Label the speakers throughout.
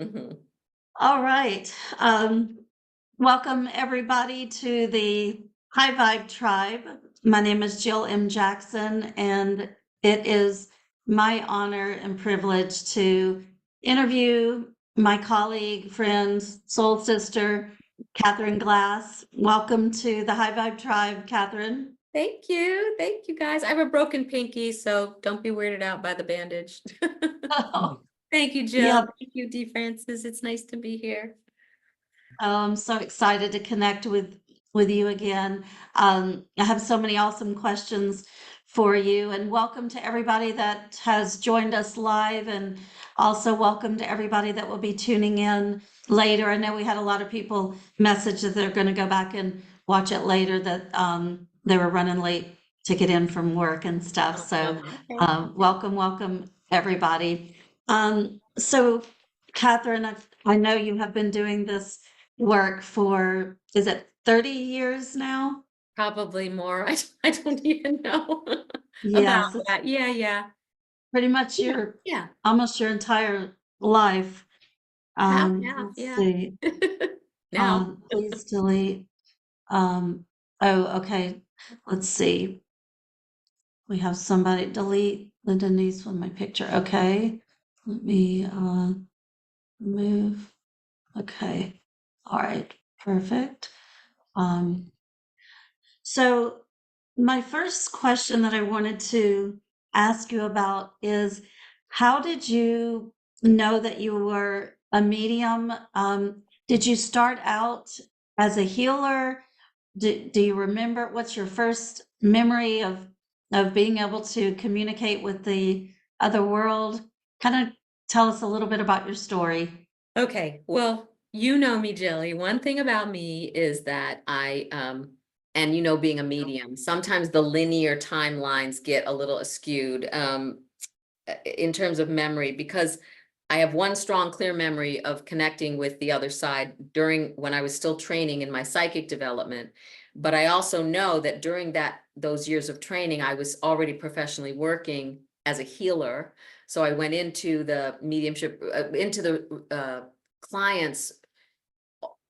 Speaker 1: Mhm.
Speaker 2: All right. Welcome everybody to the High Vibe Tribe. My name is Jill M. Jackson, and it is my honor and privilege to interview my colleague, friend, soul sister, Katherine Glass. Welcome to the High Vibe Tribe, Katherine.
Speaker 1: Thank you. Thank you, guys. I have a broken pinky, so don't be weirded out by the bandage. Thank you, Jill.
Speaker 2: Yeah,
Speaker 1: Thank you, D. Francis. It's nice to be here.
Speaker 2: I'm so excited to connect with you again. I have so many awesome questions for you, and welcome to everybody that has joined us live, and also welcome to everybody that will be tuning in later. I know we had a lot of people message that they're going to go back and watch it later, that they were running late to get in from work and stuff. So
Speaker 1: Okay.
Speaker 2: welcome everybody. So Katherine, I know you have been doing this work for, is it 30 years now?
Speaker 1: Probably more. I don't even know about
Speaker 2: Yes, it's
Speaker 1: that. Yeah, yeah.
Speaker 2: pretty much
Speaker 1: Yeah,
Speaker 2: your
Speaker 1: yeah.
Speaker 2: almost your entire life.
Speaker 1: Half,
Speaker 2: Let's
Speaker 1: yeah.
Speaker 2: see.
Speaker 1: Now.
Speaker 2: Please delete. Oh, okay. Let's see. We have somebody delete the Denise with my picture. Okay. Let me move. Okay. All right. Perfect. Um, So my first question that I wanted to ask you about is, how did you know that you were a medium? Did you start out as a healer? Do you remember what's your first memory of being able to communicate with the other world? Kind of tell us a little bit about your story.
Speaker 1: Okay, well, you know me, Jilly. One thing about me is that and being a medium, sometimes the linear timelines get a little askewed in terms of memory, because I have one strong, clear memory of connecting with the other side during when I was still training in my psychic development. But I also know that during those years of training, I was already professionally working as a healer. So I went into the mediumship, into the clients.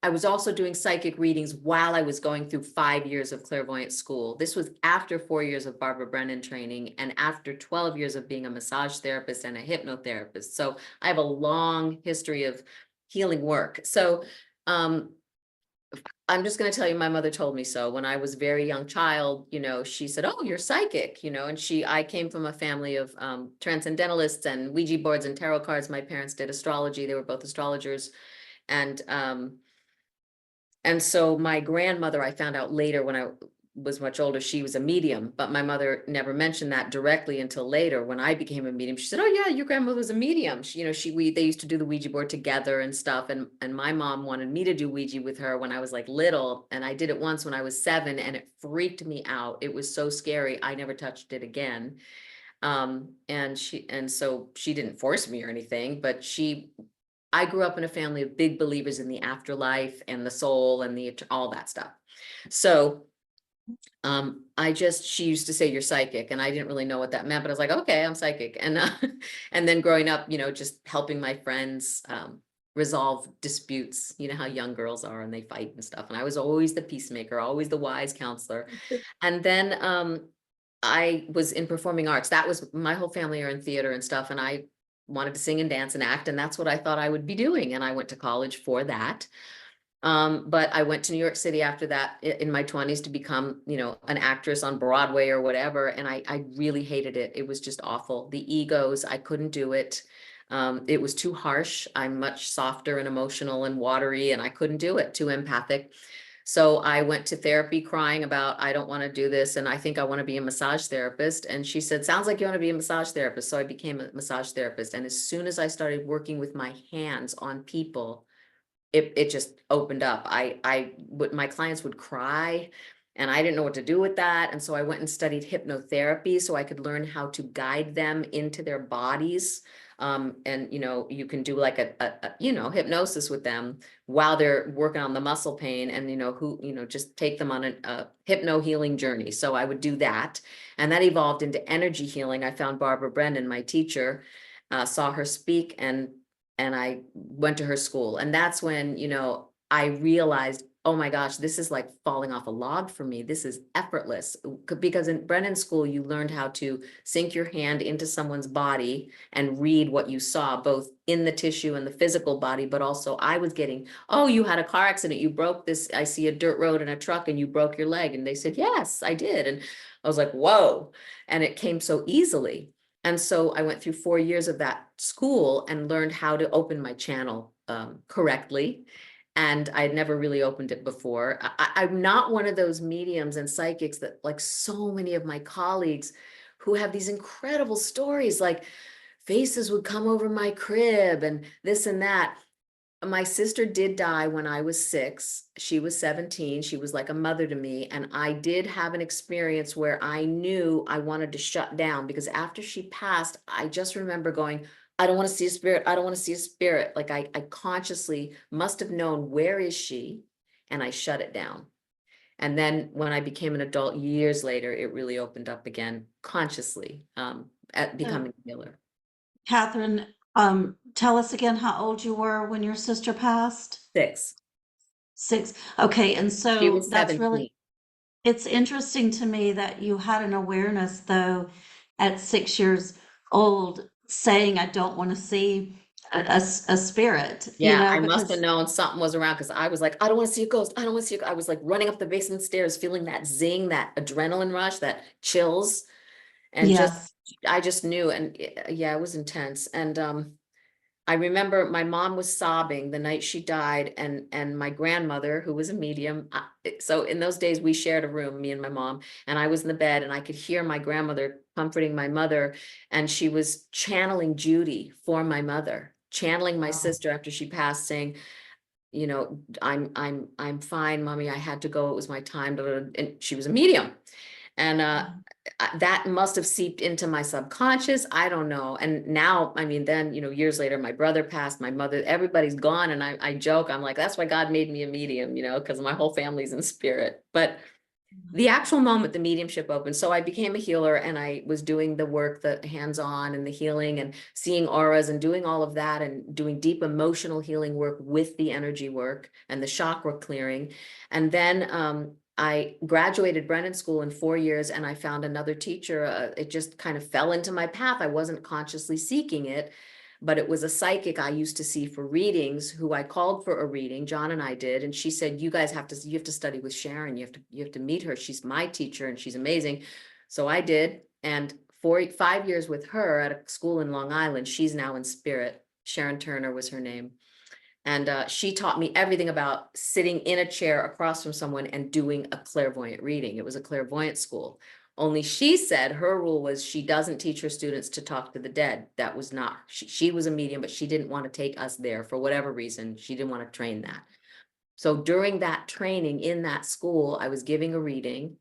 Speaker 1: I was also doing psychic readings while I was going through 5 years of clairvoyant school. This was after 4 years of Barbara Brennan training and after 12 years of being a massage therapist and a hypnotherapist. So I have a long history of healing work. So um, I'm just going to tell you, my mother told me so. When I was a very young child, she said, "Oh, you're psychic," and I came from a family of transcendentalists and Ouija boards and tarot cards. My parents did astrology. They were both astrologers. And so my grandmother, I found out later when I was much older, she was a medium, but my mother never mentioned that directly until later when I became a medium. She said, "Oh yeah, your grandmother was a medium." They used to do the Ouija board together and stuff. And my mom wanted me to do Ouija with her when I was like little. And I did it once when I was 7 and it freaked me out. It was so scary. I never touched it again. And so she didn't force me or anything, but I grew up in a family of big believers in the afterlife and the soul and all that stuff. So she used to say, "You're psychic," and I didn't really know what that meant, but I was like, "Okay, I'm psychic." And and then growing up, just helping my friends resolve disputes. You know how young girls are and they fight and stuff. And I was always the peacemaker, always the wise counselor. And then I was in performing arts. That was my whole family are in theater and stuff. And I wanted to sing and dance and act. And that's what I thought I would be doing. And I went to college for that. But I went to New York City after that in my 20s to become, an actress on Broadway or whatever. And I really hated it. It was just awful. The egos, I couldn't do it. It was too harsh. I'm much softer and emotional and watery, and I couldn't do it, too empathic. So I went to therapy crying about, I don't want to do this. And I think I want to be a massage therapist. And she said, "Sounds like you want to be a massage therapist." So I became a massage therapist. And as soon as I started working with my hands on people, it just opened up. My clients would cry and I didn't know what to do with that. And so I went and studied hypnotherapy so I could learn how to guide them into their bodies. And you can do like hypnosis with them while they're working on the muscle pain, and just take them on a hypno healing journey. So I would do that, and that evolved into energy healing. I found Barbara Brennan, my teacher, saw her speak, and I went to her school. And that's when, I realized, oh my gosh, this is like falling off a log for me. This is effortless. Because in Brennan school, you learned how to sink your hand into someone's body and read what you saw, both in the tissue and the physical body. But also I was getting, oh, you had a car accident. You broke this. I see a dirt road and a truck and you broke your leg. And they said, yes, I did. And I was like, whoa. And it came so easily. And so I went through 4 years of that school and learned how to open my channel correctly. And I had never really opened it before. I'm not one of those mediums and psychics that, like so many of my colleagues who have these incredible stories, like faces would come over my crib and this and that. My sister did die when I was 6. She was 17. She was like a mother to me. And I did have an experience where I knew I wanted to shut down, because after she passed, I just remember going, I don't want to see a spirit. I don't want to see a spirit. Like I consciously must have known, where is she? And I shut it down. And then when I became an adult years later, it really opened up again consciously, at
Speaker 2: So,
Speaker 1: becoming a healer.
Speaker 2: Catherine, tell us again how old you were when your sister passed?
Speaker 1: 6.
Speaker 2: 6. Okay, and
Speaker 1: She
Speaker 2: so
Speaker 1: was
Speaker 2: that's really,
Speaker 1: 17.
Speaker 2: it's interesting to me that you had an awareness, though, at 6 years old, saying, "I don't want to see a spirit,"
Speaker 1: Yeah, I must have
Speaker 2: because
Speaker 1: known something was around, because I was like, I don't want to see a ghost. I don't want to see I was like running up the basement stairs, feeling that zing, that adrenaline rush, that chills. And
Speaker 2: yes.
Speaker 1: I just knew. And yeah, it was intense. And I remember my mom was sobbing the night she died, and my grandmother, who was a medium. So in those days, we shared a room, me and my mom, and I was in the bed, and I could hear my grandmother comforting my mother, and she was channeling Judy for my mother, channeling my
Speaker 2: Wow.
Speaker 1: sister after she passed, saying, I'm fine, mommy. I had to go. It was my time. And she was a medium. And
Speaker 2: Yeah.
Speaker 1: that must have seeped into my subconscious. I don't know. And now, I mean, then, years later, my brother passed, my mother, everybody's gone. And I joke, I'm like, that's why God made me a medium, because my whole family's in spirit. But the actual moment the mediumship opened, so I became a healer, and I was doing the work, the hands-on and the healing and seeing auras and doing all of that, and doing deep emotional healing work with the energy work and the chakra clearing. And then I graduated Brennan School in 4 years, and I found another teacher. It just kind of fell into my path. I wasn't consciously seeking it, but it was a psychic I used to see for readings, who I called for a reading. John and I did. And she said, you have to study with Sharon. You have to meet her. She's my teacher and she's amazing. So I did. And 5 years with her at a school in Long Island. She's now in spirit. Sharon Turner was her name. And she taught me everything about sitting in a chair across from someone and doing a clairvoyant reading. It was a clairvoyant school. Only she said her rule was she doesn't teach her students to talk to the dead. That was not, she was a medium, but she didn't want to take us there for whatever reason. She didn't want to train that. So during that training in that school, I was giving a reading,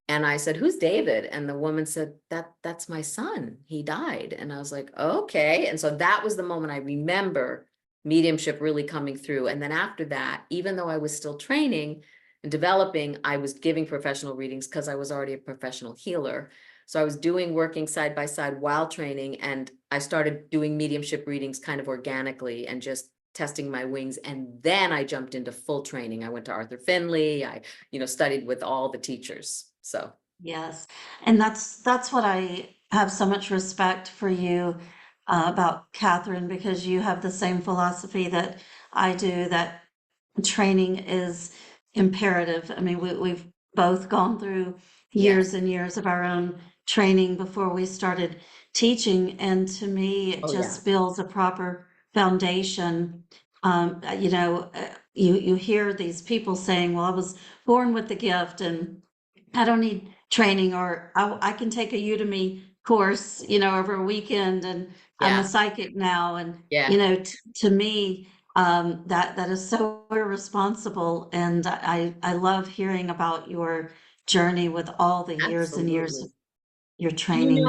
Speaker 1: and I said, who's David? And the woman said, that's my son. He died. And I was like, okay. And so that was the moment I remember mediumship really coming through. And then after that, even though I was still training and developing, I was giving professional readings because I was already a professional healer. So I was working side by side while training. And I started doing mediumship readings kind of organically and just testing my wings. And then I jumped into full training. I went to Arthur Finley. I studied with all the teachers. So
Speaker 2: Yes, and that's what I have so much respect for you about, Catherine, because you have the same philosophy that I do, that training is imperative. I mean, we've both gone through years
Speaker 1: yes.
Speaker 2: and years of our own training before we started teaching, and to me, it
Speaker 1: Oh yeah.
Speaker 2: just builds a proper foundation. You hear these people saying, "Well, I was born with the gift, and I don't need training," or I can take a Udemy course, over a weekend, and I'm a
Speaker 1: Yeah.
Speaker 2: psychic now. And,
Speaker 1: Yeah.
Speaker 2: to me, that is so irresponsible. And I love hearing about your journey with all the years and years of
Speaker 1: Absolutely.
Speaker 2: your training.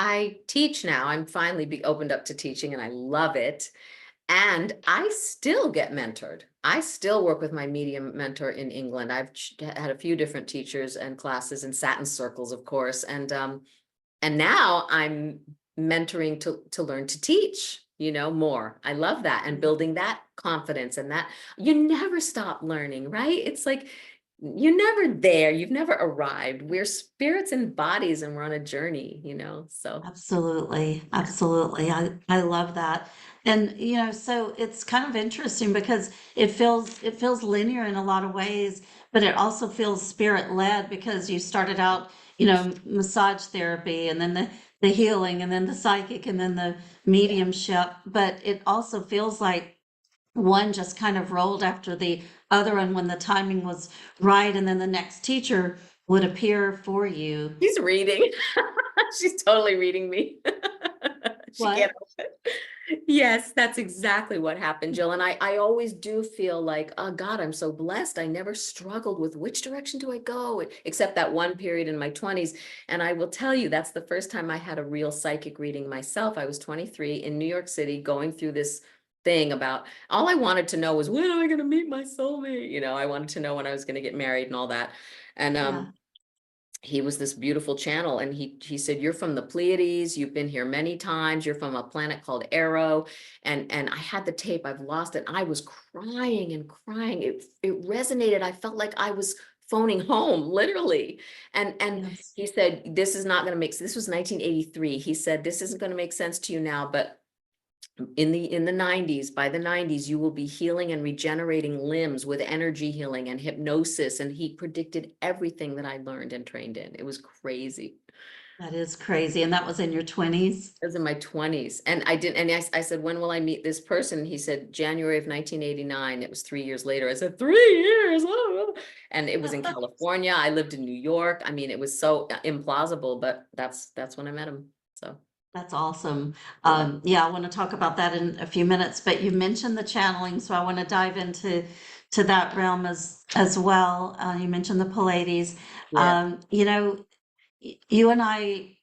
Speaker 1: I teach now. I'm finally be opened up to teaching, and I love it. And I still get mentored. I still work with my medium mentor in England. I've had a few different teachers and classes and sat in circles, of course. And now I'm mentoring to learn to teach. more. I love that. And building that confidence, and that you never stop learning, right? It's like you're never there. You've never arrived. We're spirits and bodies, and we're on a journey, so
Speaker 2: Absolutely, absolutely. I love that. And so it's kind of interesting because it feels linear in a lot of ways, but it also feels spirit led because you started out, massage therapy and then the healing and then the psychic and then the
Speaker 1: yeah.
Speaker 2: mediumship, but it also feels like one just kind of rolled after the other and when the timing was right and then the next teacher would appear for you.
Speaker 1: She's reading. She's totally reading me. She can't
Speaker 2: What?
Speaker 1: help it. Yes, that's exactly what happened, Jill. And I always do feel like, oh God, I'm so blessed. I never struggled with which direction do I go, except that one period in my 20s. And I will tell you, that's the first time I had a real psychic reading myself. I was 23 in New York City going through this thing about all I wanted to know was, when am I going to meet my soulmate? I wanted to know when I was going to get married and all that. And
Speaker 2: Yeah.
Speaker 1: he was this beautiful channel, and he said, you're from the Pleiades, you've been here many times, you're from a planet called Arrow. And I had the tape, I've lost it. I was crying and crying. It resonated. I felt like I was phoning home, literally. And
Speaker 2: Yes.
Speaker 1: he said, this is not going to make sense. This was 1983. He said, this isn't going to make sense to you now, but in the 90s, by the 90s, you will be healing and regenerating limbs with energy healing and hypnosis. And he predicted everything that I learned and trained in. It was crazy.
Speaker 2: That is crazy. And that was in your 20s?
Speaker 1: I was in my 20s, and I didn't, and I said, when will I meet this person? He said, January of 1989. It was 3 years later. I said, 3 years. Oh. And it was in California. I lived in New York. I mean, it was so implausible, but that's when I met him. So
Speaker 2: That's awesome.
Speaker 1: yeah,
Speaker 2: Yeah, I want to talk about that in a few minutes, but you mentioned the channeling, so I want to dive into that realm as well. You mentioned the Pallades.
Speaker 1: yeah,
Speaker 2: You and I,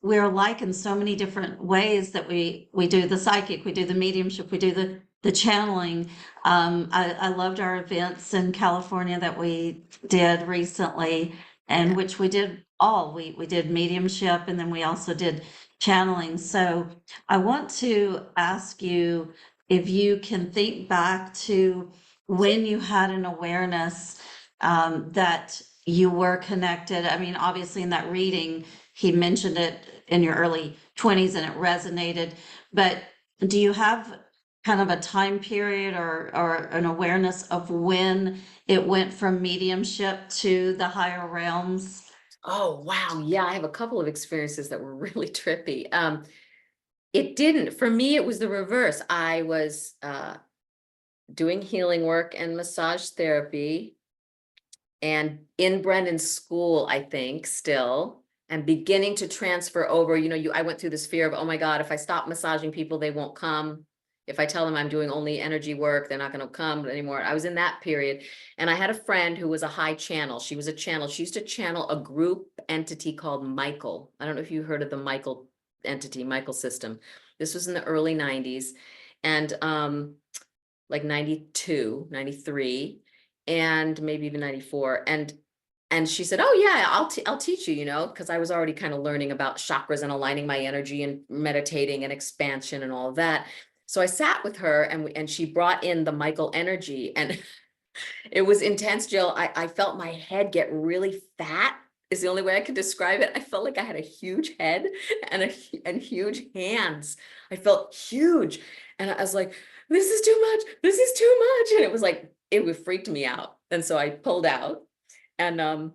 Speaker 2: we're alike in so many different ways that we do the psychic, we do the mediumship, we do the channeling. I loved our events in California that we did recently, and
Speaker 1: yeah.
Speaker 2: which we did all. We did mediumship, and then we also did channeling. So I want to ask you if you can think back to when you had an awareness that you were connected. I mean, obviously, in that reading, he mentioned it in your early 20s and it resonated. But do you have kind of a time period or an awareness of when it went from mediumship to the higher realms?
Speaker 1: Oh, wow. Yeah, I have a couple of experiences that were really trippy. It didn't. For me, it was the reverse. I was doing healing work and massage therapy, and in Brendan's school, I think, still, and beginning to transfer over. I went through this fear of, oh my God, if I stop massaging people, they won't come. If I tell them I'm doing only energy work, they're not going to come anymore. I was in that period. And I had a friend who was a high channel. She was a channel. She used to channel a group entity called Michael. I don't know if you heard of the Michael entity, Michael system. This was in the early 90s. And like 92, 93, and maybe even 94. And she said, oh yeah, I'll teach you, because I was already kind of learning about chakras and aligning my energy and meditating and expansion and all of that. So I sat with her, and she brought in the Michael energy, and it was intense, Jill. I felt my head get really fat, is the only way I could describe it. I felt like I had a huge head and huge hands. I felt huge. And I was like, this is too much. This is too much. And it was like, it would freaked me out. And so I pulled out, and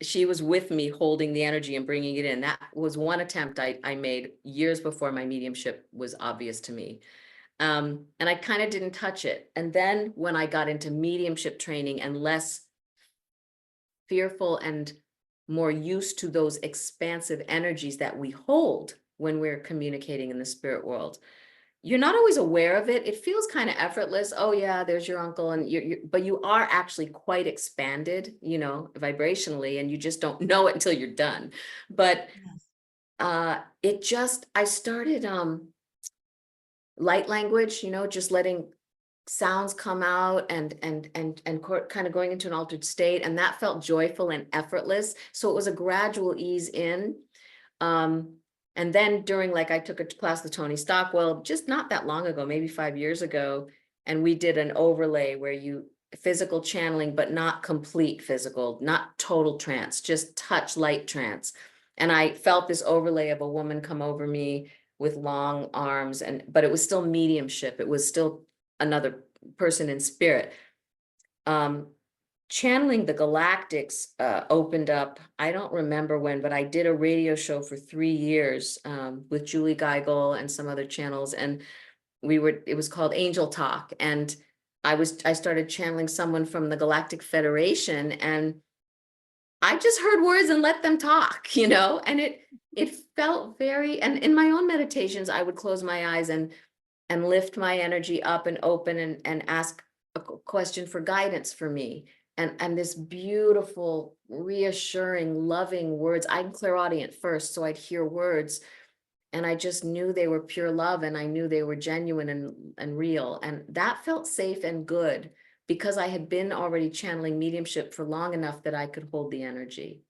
Speaker 1: she was with me holding the energy and bringing it in. That was one attempt I made years before my mediumship was obvious to me. And I kind of didn't touch it. And then when I got into mediumship training and less fearful and more used to those expansive energies that we hold when we're communicating in the spirit world, you're not always aware of it. It feels kind of effortless. Oh yeah, there's your uncle, and but you are actually quite expanded, vibrationally, and you just don't know it until you're done. But
Speaker 2: Yes.
Speaker 1: I started light language, just letting sounds come out, and kind of going into an altered state, and that felt joyful and effortless. So it was a gradual ease in. Um, And then during, like, I took a class with Tony Stockwell just not that long ago, maybe 5 years ago, and we did an overlay where you physical channeling, but not complete physical, not total trance, just touch light trance. And I felt this overlay of a woman come over me with long arms, and but it was still mediumship. It was still another person in spirit. Um, Channeling the Galactics opened up. I don't remember when, but I did a radio show for 3 years with Julie Geigel and some other channels, and it was called Angel Talk, and I started channeling someone from the Galactic Federation, and I just heard words and let them talk, and it felt very, and in my own meditations, I would close my eyes and lift my energy up and open and ask a question for guidance for me. And this beautiful, reassuring, loving words. I'm clairaudient first, so I'd hear words, and I just knew they were pure love, and I knew they were genuine and real. And that felt safe and good because I had been already channeling mediumship for long enough that I could hold the energy.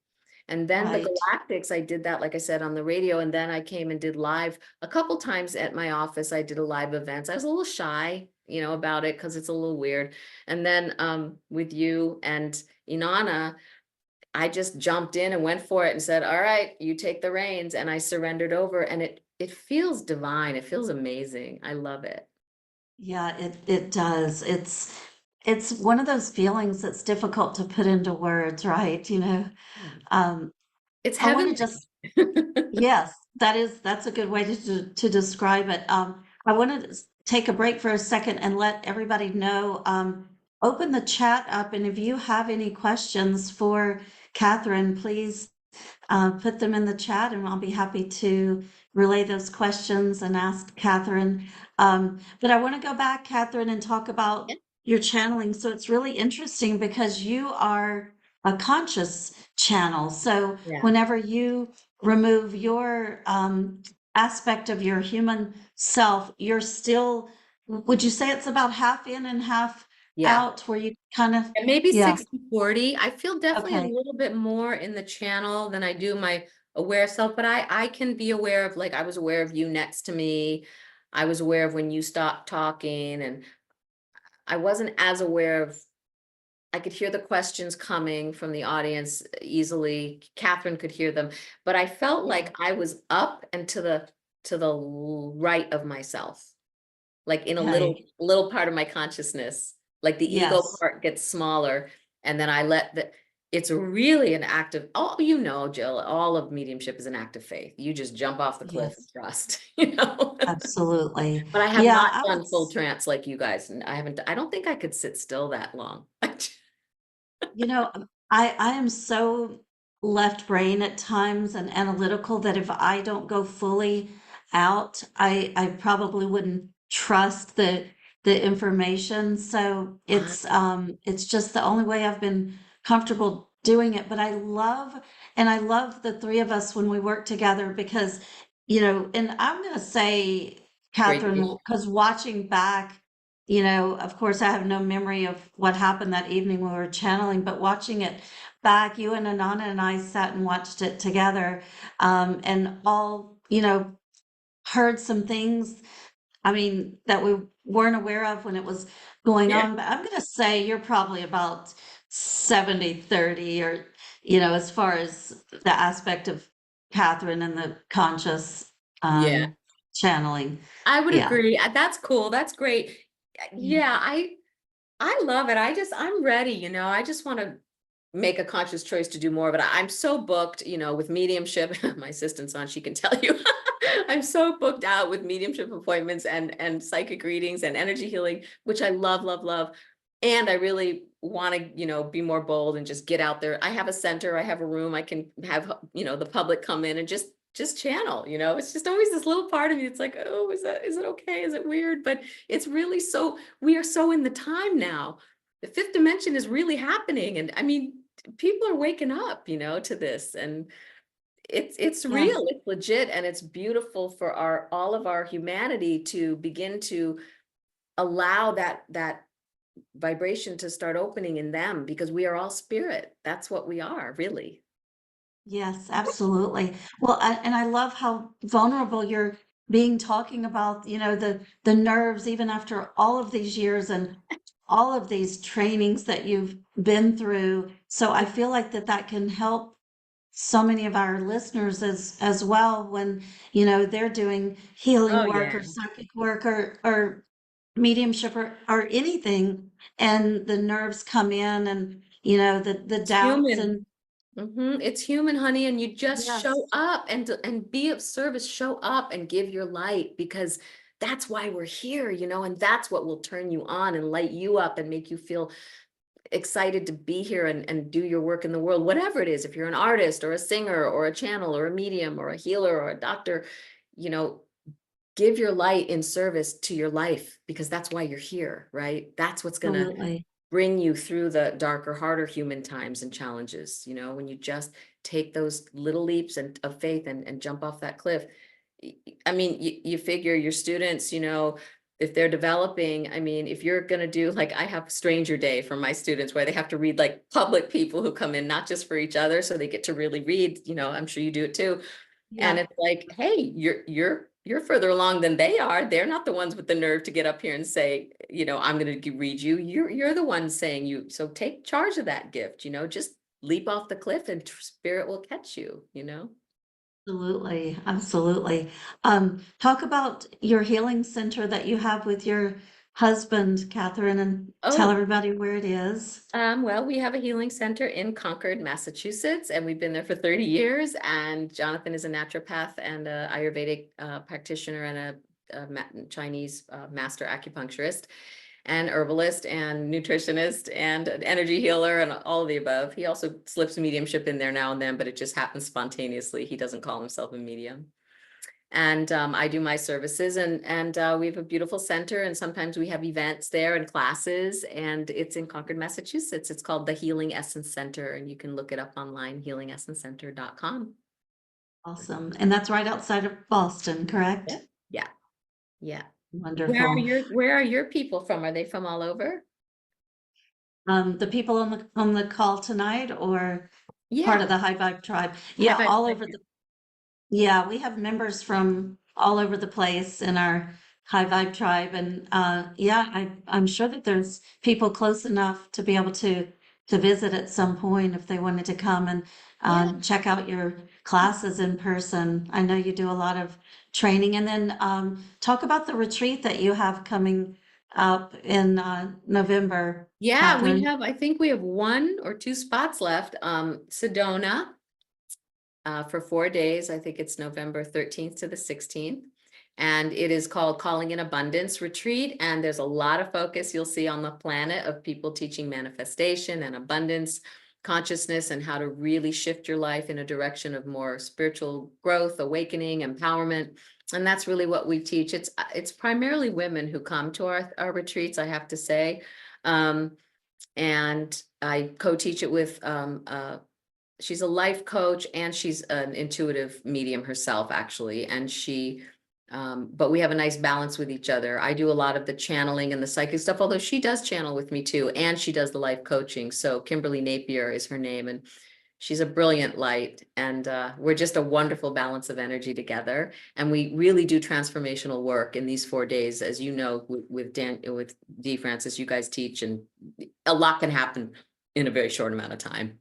Speaker 1: And then the
Speaker 2: Right.
Speaker 1: Galactics, I did that, like I said, on the radio. And then I came and did live a couple times at my office. I did a live events. I was a little shy, about it because it's a little weird. And then with you and Inanna, I just jumped in and went for it and said, all right, you take the reins. And I surrendered over. And it feels divine. It feels amazing. I love it.
Speaker 2: Yeah, it does. It's one of those feelings that's difficult to put into words, right?
Speaker 1: Yeah.
Speaker 2: Um,
Speaker 1: It's
Speaker 2: I want to
Speaker 1: heavenly.
Speaker 2: just Yes, that's a good way to describe it. I want to take a break for a second and let everybody know. Open the chat up, and if you have any questions for Catherine, please put them in the chat, and I'll be happy to relay those questions and ask Catherine. But I want to go back, Catherine, and talk about
Speaker 1: Yeah.
Speaker 2: your channeling. So it's really interesting because you are a conscious channel. So
Speaker 1: Yeah.
Speaker 2: whenever you remove your aspect of your human self, you're still, would you say it's about half in and half
Speaker 1: Yeah.
Speaker 2: out, where you kind of,
Speaker 1: And maybe
Speaker 2: yeah,
Speaker 1: 60/40. I feel definitely a
Speaker 2: okay,
Speaker 1: little bit more in the channel than I do my aware self, but I can be aware of, like, I was aware of you next to me. I was aware of when you stopped talking, and I wasn't as aware of, I could hear the questions coming from the audience easily. Catherine could hear them, but I felt
Speaker 2: yeah,
Speaker 1: like I was up and to the right of myself, like in a
Speaker 2: okay,
Speaker 1: little part of my consciousness, like the ego
Speaker 2: yes,
Speaker 1: part gets smaller, and then I let the it's really an act of, oh, Jill, all of mediumship is an act of faith. You just jump off the cliff and
Speaker 2: yes.
Speaker 1: trust,
Speaker 2: Absolutely.
Speaker 1: But I have
Speaker 2: Yeah,
Speaker 1: not done full trance like you guys, and I don't think I could sit still that long.
Speaker 2: I am so left brain at times and analytical that if I don't go fully out, I probably wouldn't trust the information. So
Speaker 1: Ah,
Speaker 2: it's just the only way I've been comfortable doing it. But I love the three of us when we work together because, and I'm gonna say,
Speaker 1: great
Speaker 2: Catherine,
Speaker 1: team.
Speaker 2: because watching back, of course, I have no memory of what happened that evening when we were channeling, but watching it back, you and Anana and I sat and watched it together, and all, heard some things, I mean, that we weren't aware of when it was going
Speaker 1: Yeah.
Speaker 2: on. But I'm gonna say you're probably about 70-30, or, as far as the aspect of Catherine and the conscious
Speaker 1: Yeah.
Speaker 2: channeling.
Speaker 1: I would
Speaker 2: Yeah.
Speaker 1: agree. That's cool. That's great.
Speaker 2: Yeah.
Speaker 1: Yeah, I love it. I'm ready, I just want to make a conscious choice to do more of it. I'm so booked, with mediumship. My assistant's on, she can tell you. I'm so booked out with mediumship appointments and psychic readings and energy healing, which I love, love, love. And I really want to, be more bold and just get out there. I have a center, I have a room, I can have, the public come in and just channel, it's just always this little part of me. It's like, oh, is it okay? Is it weird? But it's really we are so in the time now. The fifth dimension is really happening. And I mean, people are waking up, to this, and it's
Speaker 2: Yes.
Speaker 1: real, it's legit, and it's beautiful for all of our humanity to begin to allow that vibration to start opening in them, because we are all spirit. That's what we are, really.
Speaker 2: Yes, absolutely. Well, and I love how vulnerable you're being talking about, the nerves, even after all of these years and all of these trainings that you've been through. So I feel like that can help so many of our listeners as well when, they're doing healing
Speaker 1: Oh,
Speaker 2: work
Speaker 1: yeah.
Speaker 2: or psychic work or mediumship or anything, and the nerves come in and, the
Speaker 1: It's
Speaker 2: doubts
Speaker 1: human.
Speaker 2: and
Speaker 1: It's human, honey, and you just show
Speaker 2: yes.
Speaker 1: up and be of service, show up and give your light because that's why we're here, and that's what will turn you on and light you up and make you feel excited to be here and do your work in the world, whatever it is. If you're an artist or a singer or a channel or a medium or a healer or a doctor, you know, give your light in service to your life because that's why you're here, right? That's what's going to
Speaker 2: Absolutely.
Speaker 1: bring you through the darker, harder human times and challenges, when you just take those little leaps of faith and jump off that cliff. I mean, you figure your students, if they're developing, I mean, if you're going to do like I have stranger day for my students where they have to read like public people who come in, not just for each other. So they get to really read, I'm sure you do it too. And
Speaker 2: Yeah,
Speaker 1: it's like, hey, you're further along than they are. They're not the ones with the nerve to get up here and say, I'm going to read you. You're the one saying you. So take charge of that gift, just leap off the cliff and spirit will catch you.
Speaker 2: absolutely. Absolutely. Talk about your healing center that you have with your husband, Catherine, and tell
Speaker 1: Oh,
Speaker 2: everybody where it is.
Speaker 1: well, we have a healing center in Concord, Massachusetts, and we've been there for 30 years. And Jonathan is a naturopath and a Ayurvedic practitioner and Chinese master acupuncturist and herbalist and nutritionist and an energy healer and all of the above. He also slips mediumship in there now and then, but it just happens spontaneously. He doesn't call himself a medium. And I do my services and we have a beautiful center and sometimes we have events there and classes and it's in Concord, Massachusetts. It's called the Healing Essence Center and you can look it up online, healingessencecenter.com.
Speaker 2: Awesome. And that's right outside of Boston,
Speaker 1: Yeah.
Speaker 2: correct?
Speaker 1: Yeah. Yeah.
Speaker 2: Wonderful.
Speaker 1: Where are your people from? Are they from all over?
Speaker 2: The people on the call tonight or part of
Speaker 1: Yeah.
Speaker 2: the High Vibe tribe?
Speaker 1: Hi,
Speaker 2: Yeah, all over
Speaker 1: yeah.
Speaker 2: yeah, we have members from all over the place in our High Vibe tribe, and yeah, I'm sure that there's people close enough to be able to visit at some point if they wanted to come and
Speaker 1: Yeah.
Speaker 2: check out your classes in person. I know you do a lot of training, and then talk about the retreat that you have coming up in November,
Speaker 1: Yeah,
Speaker 2: Catherine.
Speaker 1: I think we have 1 or 2 spots left. Sedona, for 4 days. I think it's November 13th to the 16th. And it is called Calling in Abundance Retreat. And there's a lot of focus you'll see on the planet of people teaching manifestation and abundance consciousness and how to really shift your life in a direction of more spiritual growth, awakening, empowerment. And that's really what we teach. It's primarily women who come to our retreats, I have to say. Um, and I co-teach it with she's a life coach and she's an intuitive medium herself actually, and but we have a nice balance with each other. I do a lot of the channeling and the psychic stuff, although she does channel with me too, and she does the life coaching. So Kimberly Napier is her name, and she's a brilliant light, and we're just a wonderful balance of energy together. And we really do transformational work in these 4 days, as you know, with D Francis, you guys teach, and a lot can happen in a very short amount of time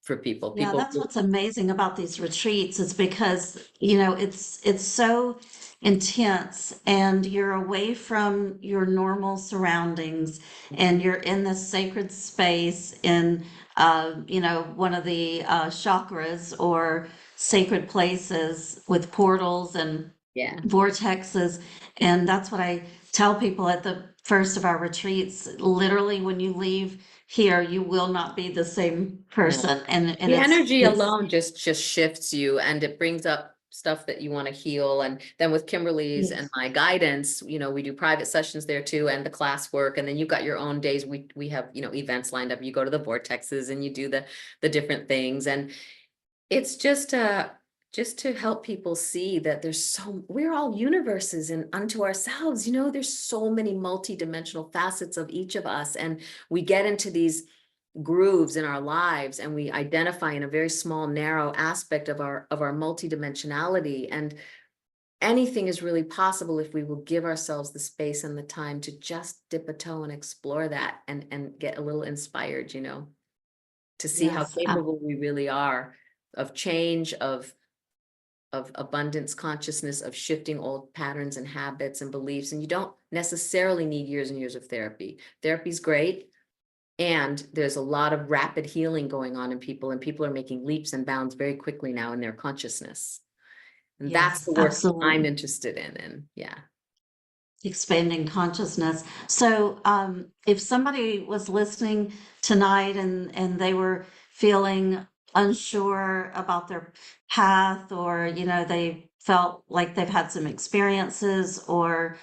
Speaker 1: for people.
Speaker 2: Yeah,
Speaker 1: People,
Speaker 2: that's what's amazing about these retreats is because, it's so intense and you're away from your normal surroundings and you're in this sacred space in one of the chakras or sacred places with portals and
Speaker 1: yeah,
Speaker 2: vortexes. And that's what I tell people at the first of our retreats. Literally, when you leave here, you will not be the same
Speaker 1: no.
Speaker 2: person. And
Speaker 1: The energy
Speaker 2: it's
Speaker 1: alone just shifts you and it brings up stuff that you want to heal. And then with Kimberly's and
Speaker 2: yes,
Speaker 1: my guidance, we do private sessions there too, and the class work. And then you've got your own days. We have, events lined up. You go to the vortexes and you do the different things. And it's just to help people see that we're all universes and unto ourselves. There's so many multidimensional facets of each of us, and we get into these grooves in our lives, and we identify in a very small, narrow aspect of our multidimensionality. And anything is really possible if we will give ourselves the space and the time to just dip a toe and explore that, and get a little inspired, to see how
Speaker 2: Yes,
Speaker 1: capable we really are of change, of abundance consciousness, of shifting old patterns and habits and beliefs. And you don't necessarily need years and years of therapy. Therapy's great. And there's a lot of rapid healing going on in people, and people are making leaps and bounds very quickly now in their consciousness. And that's
Speaker 2: yes,
Speaker 1: the work I'm
Speaker 2: absolutely.
Speaker 1: interested in. And yeah.
Speaker 2: Expanding consciousness. So, if somebody was listening tonight and they were feeling unsure about their path, or they felt like they've had some experiences, or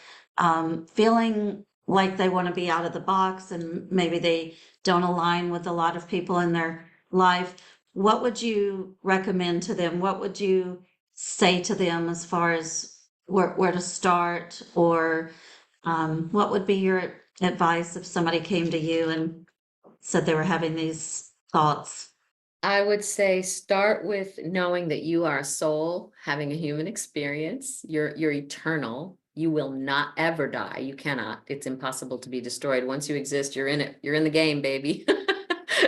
Speaker 2: feeling like they want to be out of the box and maybe they don't align with a lot of people in their life, what would you recommend to them? What would you say to them as far as where to start, or what would be your advice if somebody came to you and said they were having these thoughts?
Speaker 1: I would say start with knowing that you are a soul having a human experience. You're eternal. You will not ever die. You cannot. It's impossible to be destroyed. Once you exist, you're in it. You're in the game, baby.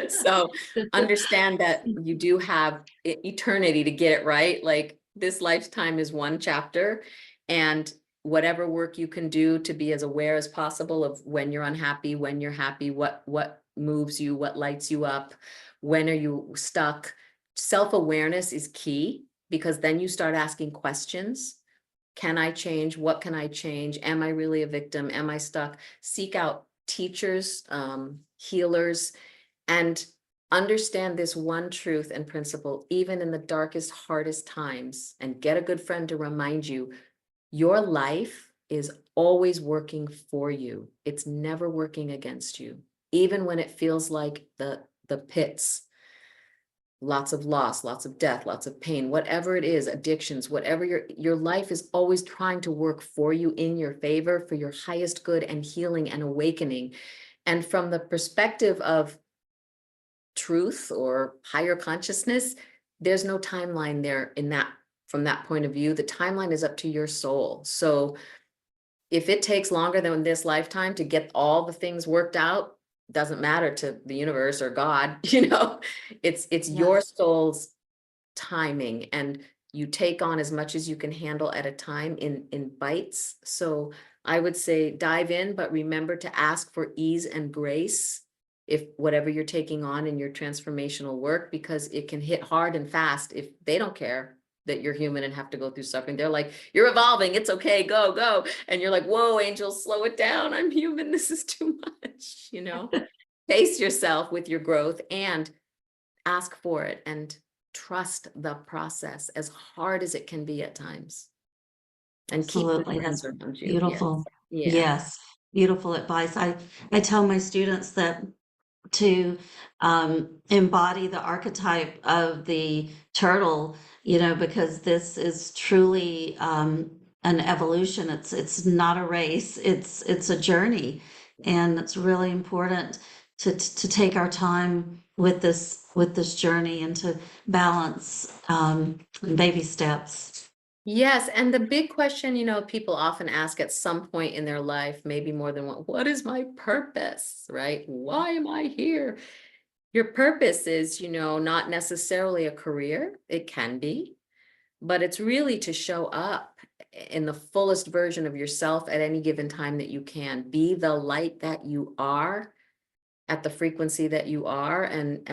Speaker 1: So understand that you do have eternity to get it right. Like, this lifetime is one chapter, and whatever work you can do to be as aware as possible of when you're unhappy, when you're happy, what moves you, what lights you up, when are you stuck. Self-awareness is key, because then you start asking questions. Can I change? What can I change? Am I really a victim? Am I stuck? Seek out teachers, healers, and understand this one truth and principle, even in the darkest, hardest times, and get a good friend to remind you, your life is always working for you. It's never working against you. Even when it feels like the pits, lots of loss, lots of death, lots of pain, whatever it is, addictions, whatever, your life is always trying to work for you, in your favor, for your highest good and healing and awakening. And from the perspective of truth or higher consciousness, there's no timeline there from that point of view. The timeline is up to your soul. So if it takes longer than this lifetime to get all the things worked out, doesn't matter to the universe or God, it's your
Speaker 2: Yes,
Speaker 1: soul's timing, and you take on as much as you can handle at a time in bites. So I would say dive in, but remember to ask for ease and grace if whatever you're taking on in your transformational work, because it can hit hard and fast if they don't care that you're human and have to go through suffering. They're like, you're evolving, it's okay, go, go. And you're like, whoa, angel, slow it down. I'm human. This is too much. Pace yourself with your growth and ask for it, and trust the process, as hard as it can be at times. And keep good
Speaker 2: absolutely.
Speaker 1: friends
Speaker 2: That's
Speaker 1: around you. Yes.
Speaker 2: beautiful.
Speaker 1: Yeah.
Speaker 2: Yes, beautiful advice. I tell my students that to embody the archetype of the turtle, because this is truly an evolution. It's not a race. It's a journey, and it's really important to take our time with this journey, and to balance baby steps.
Speaker 1: Yes. And the big question, people often ask at some point in their life, maybe more than one, what is my purpose? Right? Why am I here? Your purpose is, not necessarily a career. It can be, but it's really to show up in the fullest version of yourself at any given time that you can. Be the light that you are at the frequency that you are. And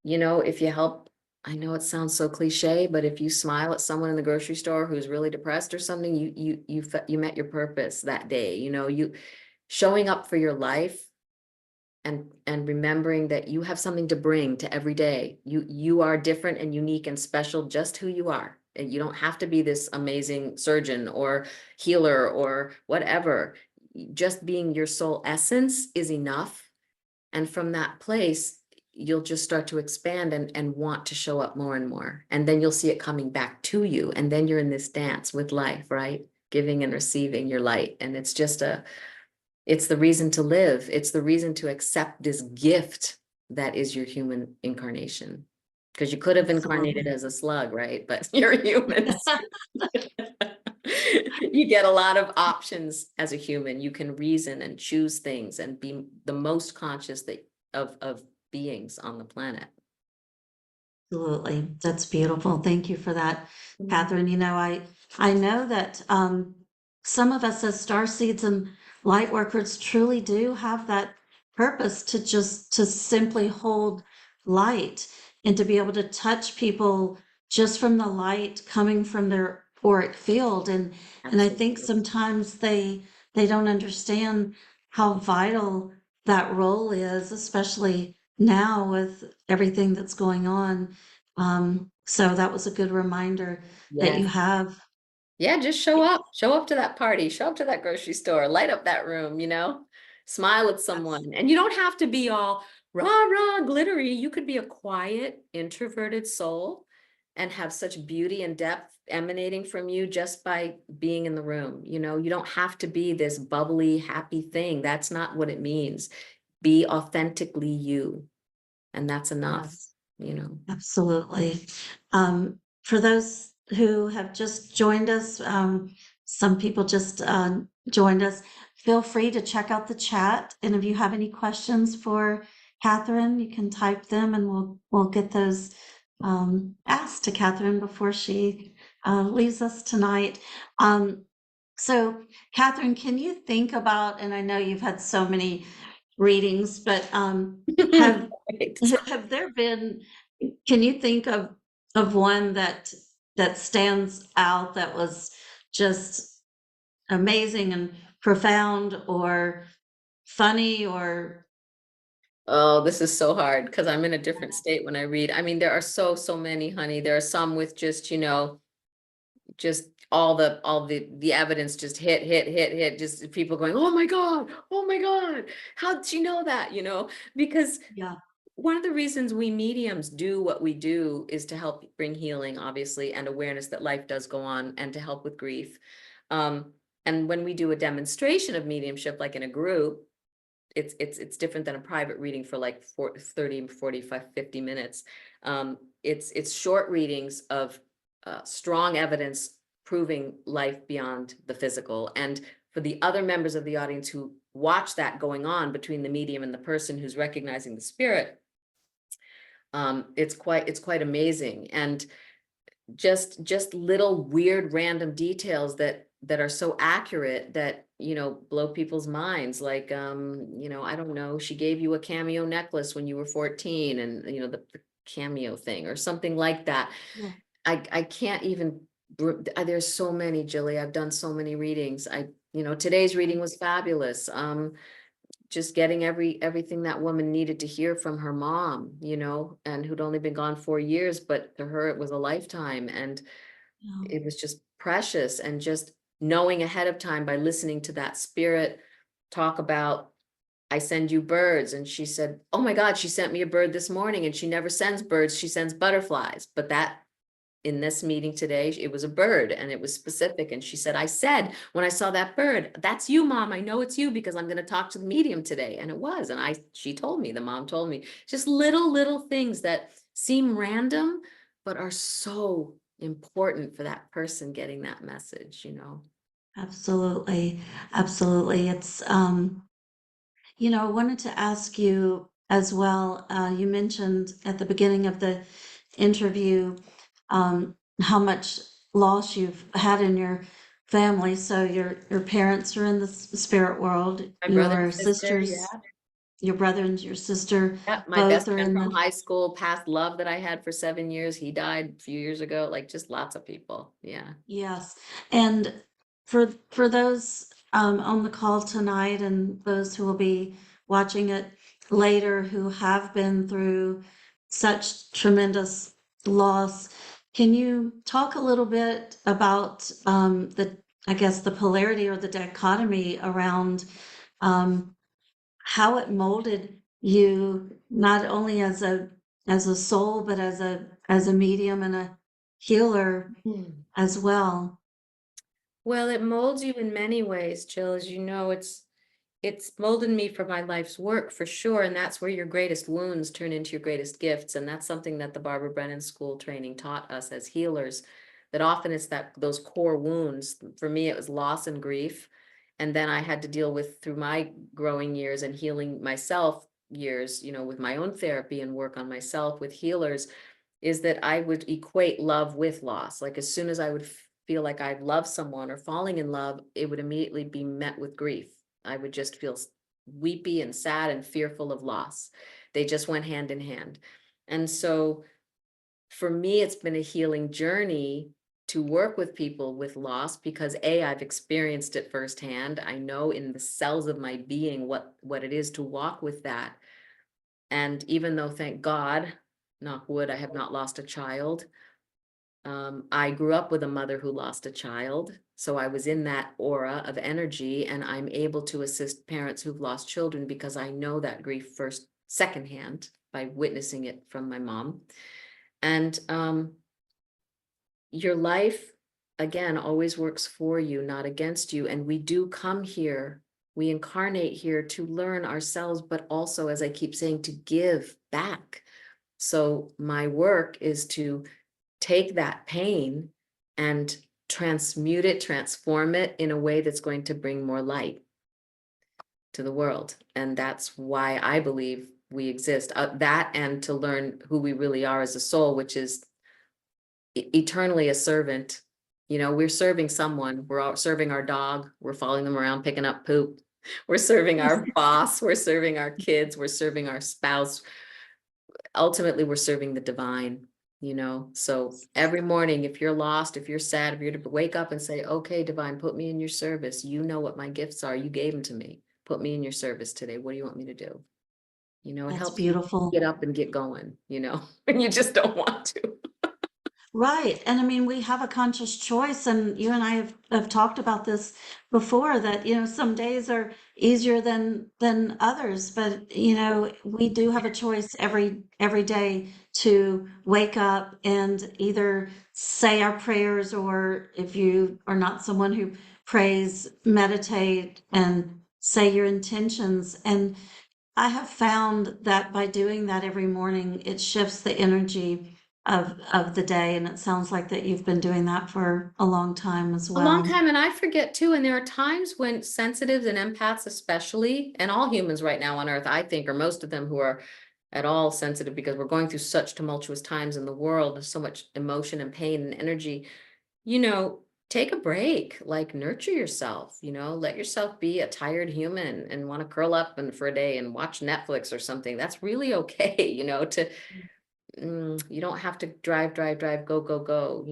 Speaker 1: if you help, I know it sounds so cliche, but if you smile at someone in the grocery store who's really depressed or something, you met your purpose that day. You showing up for your life, and remembering that you have something to bring to every day. You are different and unique and special, just who you are. And you don't have to be this amazing surgeon or healer or whatever. Just being your soul essence is enough. And from that place, you'll just start to expand and want to show up more and more. And then you'll see it coming back to you. And then you're in this dance with life, right? Giving and receiving your light. And It's the reason to live. It's the reason to accept this gift that is your human incarnation. Because you could have incarnated
Speaker 2: Absolutely.
Speaker 1: as a slug, right? But you're a human. You get a lot of options as a human. You can reason and choose things and be the most conscious of beings on the planet.
Speaker 2: Absolutely. That's beautiful. Thank you for that,
Speaker 1: Mhm.
Speaker 2: Catherine. I know that some of us as star seeds and light workers truly do have that purpose to just to simply hold light and to be able to touch people just from the light coming from their auric field. And I think
Speaker 1: Absolutely.
Speaker 2: sometimes they don't understand how vital that role is, especially now with everything that's going on. So that was a good reminder that you
Speaker 1: Yes.
Speaker 2: have.
Speaker 1: Yeah, just show up to that party, show up to that grocery store, light up that room, smile at
Speaker 2: Abs-
Speaker 1: someone. And you don't have to be all rah, rah, glittery. You could be a quiet, introverted soul and have such beauty and depth emanating from you just by being in the room. You don't have to be this bubbly, happy thing. That's not what it means. Be authentically you, and that's enough,
Speaker 2: Yes.
Speaker 1: you know.
Speaker 2: Absolutely. For those who have just joined us, some people just joined us, feel free to check out the chat. And if you have any questions for Catherine, you can type them and we'll get those asked to Catherine before she leaves us tonight. Um, so, Catherine, can you think about, and I know you've had so many readings, but have
Speaker 1: Right.
Speaker 2: have there been, can you think of one that stands out that was just amazing and profound or funny or
Speaker 1: Oh, this is so hard because I'm in a different state when I read. I mean, there are so many, honey. There are some with just, just all the evidence just hit, just people going, oh my God, how did you know that? Because
Speaker 2: yeah,
Speaker 1: one of the reasons we mediums do what we do is to help bring healing, obviously, and awareness that life does go on and to help with grief. Um, and when we do a demonstration of mediumship, like in a group, it's different than a private reading for like 30, 45, 50 minutes. It's short readings of strong evidence proving life beyond the physical. And for the other members of the audience who watch that going on between the medium and the person who's recognizing the spirit, it's quite amazing. And just little weird random details that are so accurate that blow people's minds, like I don't know, she gave you a cameo necklace when you were 14, and the cameo thing or something like that.
Speaker 2: yeah,
Speaker 1: I can't even there's so many, Jilly. I've done so many readings. Today's reading was fabulous. Just getting everything that woman needed to hear from her mom, and who'd only been gone 4 years, but to her it was a lifetime. And
Speaker 2: yeah,
Speaker 1: it was just precious. And just knowing ahead of time by listening to that spirit talk about, I send you birds. And she said, oh my God, she sent me a bird this morning, and she never sends birds, she sends butterflies. But that, in this meeting today, it was a bird and it was specific. And she said, I said, when I saw that bird, that's you, mom. I know it's you because I'm going to talk to the medium today. And it was. And she told me, the mom told me, just little things that seem random, but are so important for that person getting that message.
Speaker 2: absolutely, absolutely. I wanted to ask you as well. You mentioned at the beginning of the interview how much loss you've had in your family. So your parents are in the spirit world.
Speaker 1: My brother
Speaker 2: Your
Speaker 1: and sister, yeah.
Speaker 2: sisters, your brother and your sister,
Speaker 1: Yeah, my
Speaker 2: both
Speaker 1: best
Speaker 2: are
Speaker 1: friend
Speaker 2: in
Speaker 1: from
Speaker 2: the.
Speaker 1: high school, past love that I had for 7 years, he died a few years ago. Like, just lots of people. Yeah.
Speaker 2: Yes, and for those on the call tonight and those who will be watching it later who have been through such tremendous loss, can you talk a little bit about I guess, the polarity or the dichotomy around um, how it molded you not only as a soul but as a medium and a healer
Speaker 1: Hmm.
Speaker 2: as well?
Speaker 1: Well, it molds you in many ways, Jill. As you know, It's molded me for my life's work for sure. And that's where your greatest wounds turn into your greatest gifts. And that's something that the Barbara Brennan School training taught us as healers, that often it's that those core wounds. For me, it was loss and grief. And then I had to deal with through my growing years and healing myself years, with my own therapy and work on myself with healers, is that I would equate love with loss. Like as soon as I would feel like I'd love someone or falling in love, it would immediately be met with grief. I would just feel weepy and sad and fearful of loss. They just went hand in hand. And so for me, it's been a healing journey to work with people with loss because I've experienced it firsthand. I know in the cells of my being what it is to walk with that. And even though, thank God, knock wood, I have not lost a child. I grew up with a mother who lost a child, so I was in that aura of energy, and I'm able to assist parents who've lost children because I know that grief secondhand by witnessing it from my mom. And your life, again, always works for you, not against you. And we do come here, we incarnate here to learn ourselves, but also, as I keep saying, to give back. So my work is to take that pain and transmute it, transform it in a way that's going to bring more light to the world. And that's why I believe we exist. That and to learn who we really are as a soul, which is eternally a servant. We're serving someone. We're all serving our dog. We're following them around, picking up poop. We're serving our boss. We're serving our kids. We're serving our spouse. Ultimately, we're serving the divine. So every morning, if you're lost, if you're sad, if you're to wake up and say, okay, divine, put me in your service. You know what my gifts are. You gave them to me. Put me in your service today. What do you want me to do? It
Speaker 2: That's
Speaker 1: helps you
Speaker 2: beautiful.
Speaker 1: get up and get going, when you just don't want to.
Speaker 2: Right. And I mean, we have a conscious choice, and you and I have talked about this before that, some days are easier than others, but we do have a choice every day to wake up and either say our prayers, or if you are not someone who prays, meditate and say your intentions. And I have found that by doing that every morning, it shifts the energy of the day. And it sounds like that you've been doing that for a long time as
Speaker 1: A long
Speaker 2: well.
Speaker 1: time, and I forget too. And there are times when sensitives and empaths, especially, and all humans right now on Earth, I think, or most of them who are at all sensitive, because we're going through such tumultuous times in the world, there's so much emotion and pain and energy, take a break, like nurture yourself, let yourself be a tired human and want to curl up and for a day and watch Netflix or something. That's really okay, to you don't have to drive, go, go, go,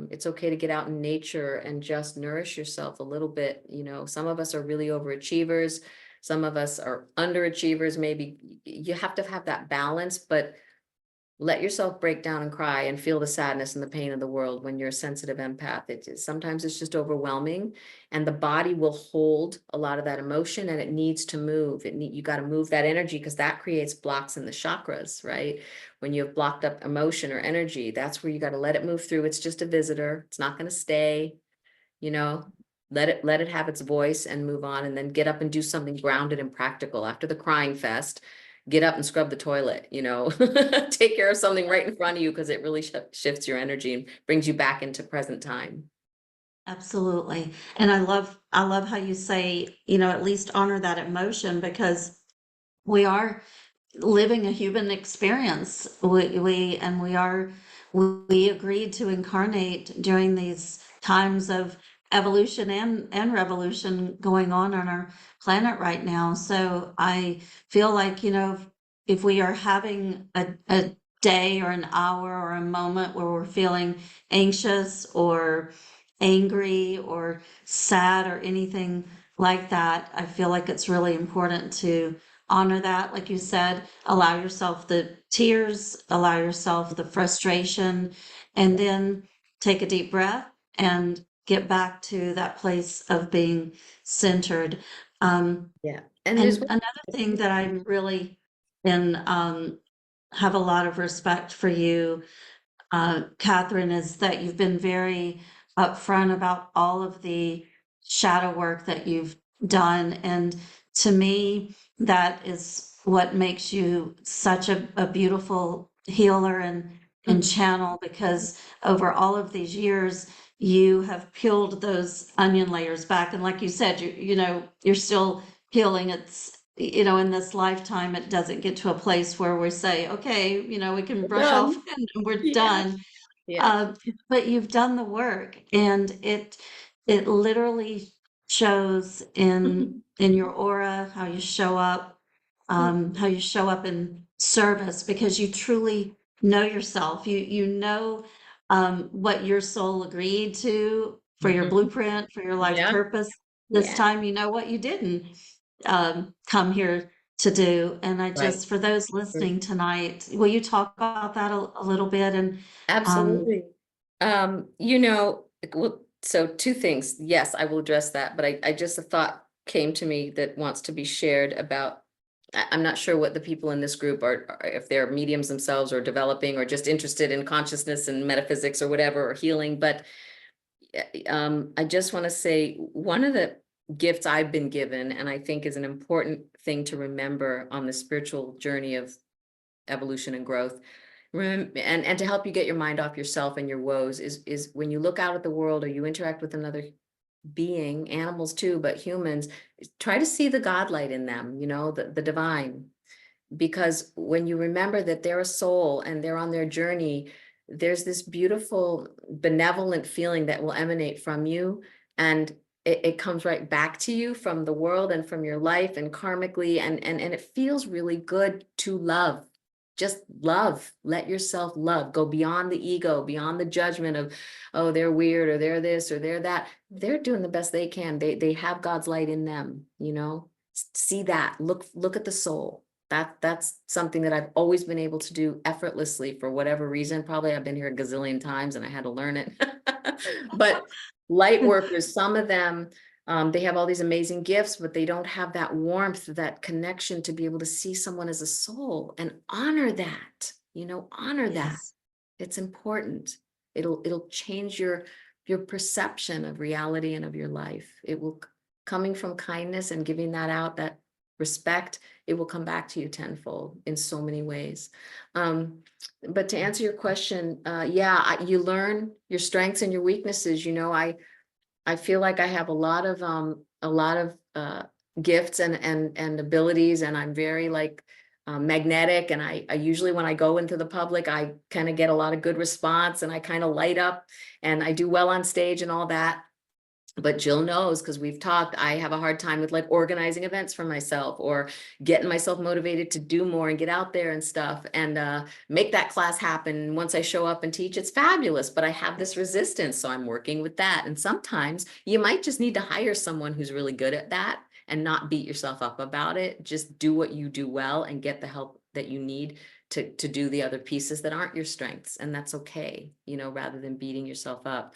Speaker 1: it's okay to get out in nature and just nourish yourself a little bit. Some of us are really overachievers. Some of us are underachievers. Maybe you have to have that balance, but let yourself break down and cry and feel the sadness and the pain of the world when you're a sensitive empath. Sometimes it's just overwhelming, and the body will hold a lot of that emotion, and it needs to move. You got to move that energy, because that creates blocks in the chakras, right? When you have blocked up emotion or energy, that's where you got to let it move through. It's just a visitor. It's not going to stay, you know. Let it have its voice and move on, and then get up and do something grounded and practical. After the crying fest, get up and scrub the toilet, take care of something right in front of you, because it really shifts your energy and brings you back into present time.
Speaker 2: Absolutely. And I love how you say, at least honor that emotion, because we are living a human experience. We agreed to incarnate during these times of evolution and revolution going on our planet right now. So I feel like, if we are having a day or an hour or a moment where we're feeling anxious or angry or sad or anything like that, I feel like it's really important to honor that. Like you said, allow yourself the tears, allow yourself the frustration, and then take a deep breath and get back to that place of being centered.
Speaker 1: Yeah. And there's
Speaker 2: And another thing that I'm really in, have a lot of respect for you, Katherine, is that you've been very upfront about all of the shadow work that you've done. And to me, that is what makes you such a beautiful healer and
Speaker 1: Mhm.
Speaker 2: channel, because over all of these years, you have peeled those onion layers back. And like you said, you're still peeling. It's, in this lifetime, it doesn't get to a place where we say, okay, we can
Speaker 1: We're
Speaker 2: brush off
Speaker 1: done.
Speaker 2: and we're
Speaker 1: Yeah.
Speaker 2: done.
Speaker 1: Yeah.
Speaker 2: Uh, but you've done the work, and it literally shows in your aura, how you show up in service, because you truly know yourself. You know what your soul agreed to for your
Speaker 1: Mhm.
Speaker 2: blueprint, for your life
Speaker 1: Yeah.
Speaker 2: purpose. This
Speaker 1: Yeah.
Speaker 2: time, you know what you didn't come here to do. And I
Speaker 1: Right.
Speaker 2: just, for those listening tonight, will you talk about that a little bit? And um,
Speaker 1: Absolutely. Well, so two things. Yes, I will address that, but I just a thought came to me that wants to be shared about. I'm not sure what the people in this group are, if they're mediums themselves or developing or just interested in consciousness and metaphysics or whatever, or healing. But I just want to say one of the gifts I've been given, and I think is an important thing to remember on the spiritual journey of evolution and growth, and to help you get your mind off yourself and your woes, is when you look out at the world or you interact with another being, animals too, but humans, try to see the godlight in them, the divine. Because when you remember that they're a soul and they're on their journey, there's this beautiful benevolent feeling that will emanate from you, and it comes right back to you from the world and from your life and karmically, and it feels really good to love. Just love, let yourself love, go beyond the ego, beyond the judgment of, oh, they're weird or they're this or they're that. They're doing the best they can. They have God's light in them. See that, look at the soul. That's something that I've always been able to do effortlessly for whatever reason. Probably I've been here a gazillion times and I had to learn it. But light workers, some of them, they have all these amazing gifts, but they don't have that warmth, that connection to be able to see someone as a soul and honor that, honor that.
Speaker 2: yes,
Speaker 1: It's important. It'll change your perception of reality and of your life. It will, coming from kindness and giving that out, that respect, it will come back to you tenfold in so many ways. But to answer your question, yeah, you learn your strengths and your weaknesses. I feel like I have a lot of gifts and abilities, and I'm very like magnetic. And I usually, when I go into the public, I kind of get a lot of good response, and I kind of light up, and I do well on stage and all that. But Jill knows, because we've talked, I have a hard time with like organizing events for myself or getting myself motivated to do more and get out there and stuff and make that class happen. Once I show up and teach, it's fabulous, but I have this resistance. So I'm working with that. And sometimes you might just need to hire someone who's really good at that and not beat yourself up about it. Just do what you do well and get the help that you need to do the other pieces that aren't your strengths. And that's okay, rather than beating yourself up.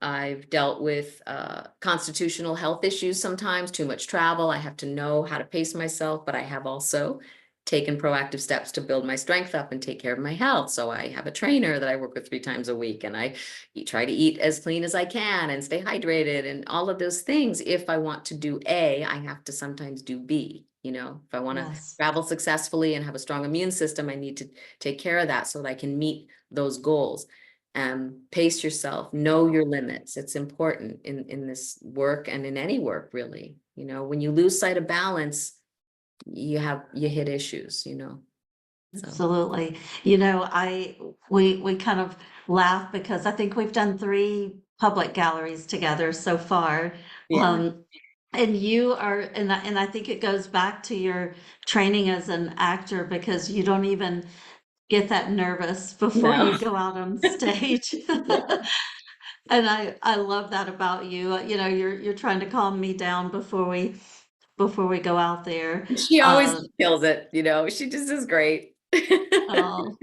Speaker 1: I've dealt with constitutional health issues sometimes, too much travel. I have to know how to pace myself, but I have also taken proactive steps to build my strength up and take care of my health. So I have a trainer that I work with 3 times a week, and I try to eat as clean as I can and stay hydrated and all of those things. If I want to do A, I have to sometimes do B. If I want to
Speaker 2: yes,
Speaker 1: travel successfully and have a strong immune system, I need to take care of that so that I can meet those goals. Pace yourself, know your limits. It's important in this work and in any work, really. When you lose sight of balance, you hit issues. So
Speaker 2: absolutely. We kind of laugh because I think we've done 3 public galleries together so far.
Speaker 1: yeah.
Speaker 2: Um, and I think it goes back to your training as an actor, because you don't even get that nervous before
Speaker 1: No.
Speaker 2: you go out on stage.
Speaker 1: Yeah.
Speaker 2: And I love that about you. You're trying to calm me down before we go out there.
Speaker 1: She always
Speaker 2: Uh,
Speaker 1: kills it. She just is great.
Speaker 2: oh,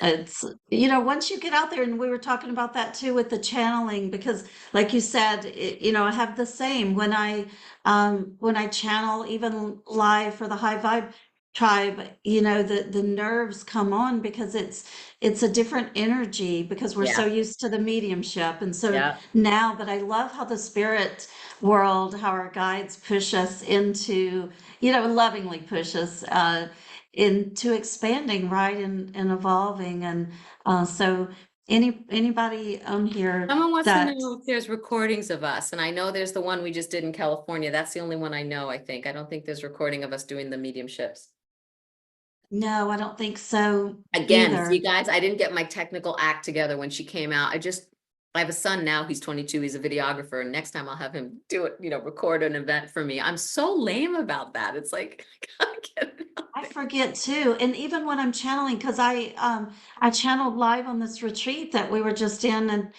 Speaker 2: it's, once you get out there, and we were talking about that too with the channeling, because like you said, I have the same when I channel even live for the high vibe. tribe, the nerves come on because it's a different energy because we're so
Speaker 1: Yeah,
Speaker 2: used to the mediumship. And so
Speaker 1: yeah.
Speaker 2: now, but I love how the spirit world, how our guides push us into, lovingly push us into expanding, right, and evolving. And so anybody on here
Speaker 1: Someone wants to
Speaker 2: that
Speaker 1: know if there's recordings of us, and I know there's the one we just did in California. That's the only one I know, I think. I don't think there's recording of us doing the mediumships.
Speaker 2: no, I don't think so
Speaker 1: Again, see
Speaker 2: either.
Speaker 1: guys, I didn't get my technical act together when she came out. I have a son now, he's 22, he's a videographer, and next time I'll have him do it, record an event for me. I'm so lame about that. It's like, I gotta get it out
Speaker 2: I
Speaker 1: there.
Speaker 2: forget too, and even when I'm channeling, because I channeled live on this retreat that we were just in, and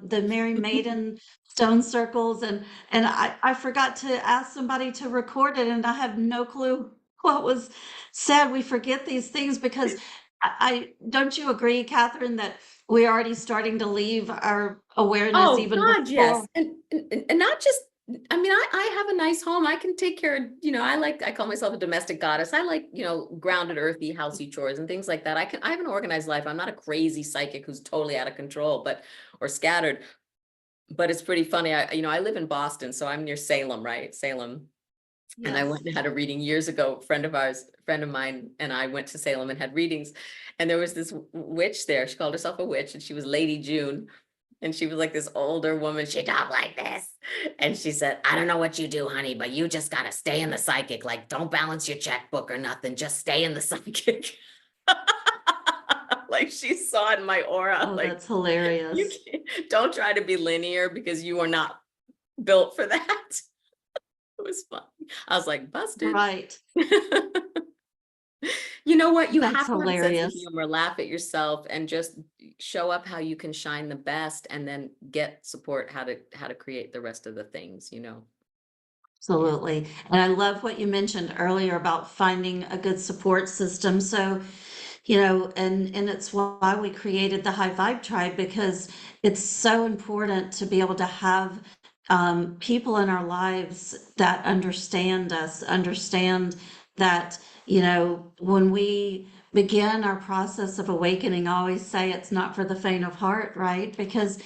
Speaker 2: the Mary Maiden stone circles, and I forgot to ask somebody to record it, and I have no clue what was said. We forget these things because I don't you agree, Catherine, that we're already starting to leave our awareness
Speaker 1: Oh
Speaker 2: even
Speaker 1: God, yes.
Speaker 2: before?
Speaker 1: And not just, I mean, I have a nice home. I can take care of, I call myself a domestic goddess. I like, grounded, earthy, housey chores and things like that. I have an organized life. I'm not a crazy psychic who's totally out of control, or scattered, but it's pretty funny. I live in Boston, so I'm near Salem, right? Salem. And I
Speaker 2: Yes.
Speaker 1: went and had a reading years ago. Friend of mine and I went to Salem and had readings. And there was this witch there. She called herself a witch, and she was Lady June. And she was like this older woman. She talked like this. And she said, I don't know what you do, honey, but you just got to stay in the psychic. Like, don't balance your checkbook or nothing. Just stay in the psychic. Like she saw it in my aura.
Speaker 2: Oh,
Speaker 1: Like,
Speaker 2: that's
Speaker 1: you
Speaker 2: hilarious.
Speaker 1: don't try to be linear because you are not built for that. It was fun. I was like, busted.
Speaker 2: Right.
Speaker 1: You know what? You
Speaker 2: That's
Speaker 1: have to have a sense of
Speaker 2: hilarious.
Speaker 1: humor, laugh at yourself, and just show up how you can shine the best, and then get support how to create the rest of the things. Yeah.
Speaker 2: Absolutely. And I love what you mentioned earlier about finding a good support system. So, and it's why we created the High Vibe Tribe, because it's so important to be able to have people in our lives that understand us, understand that, when we begin our process of awakening, I always say it's not for the faint of heart, right? Because,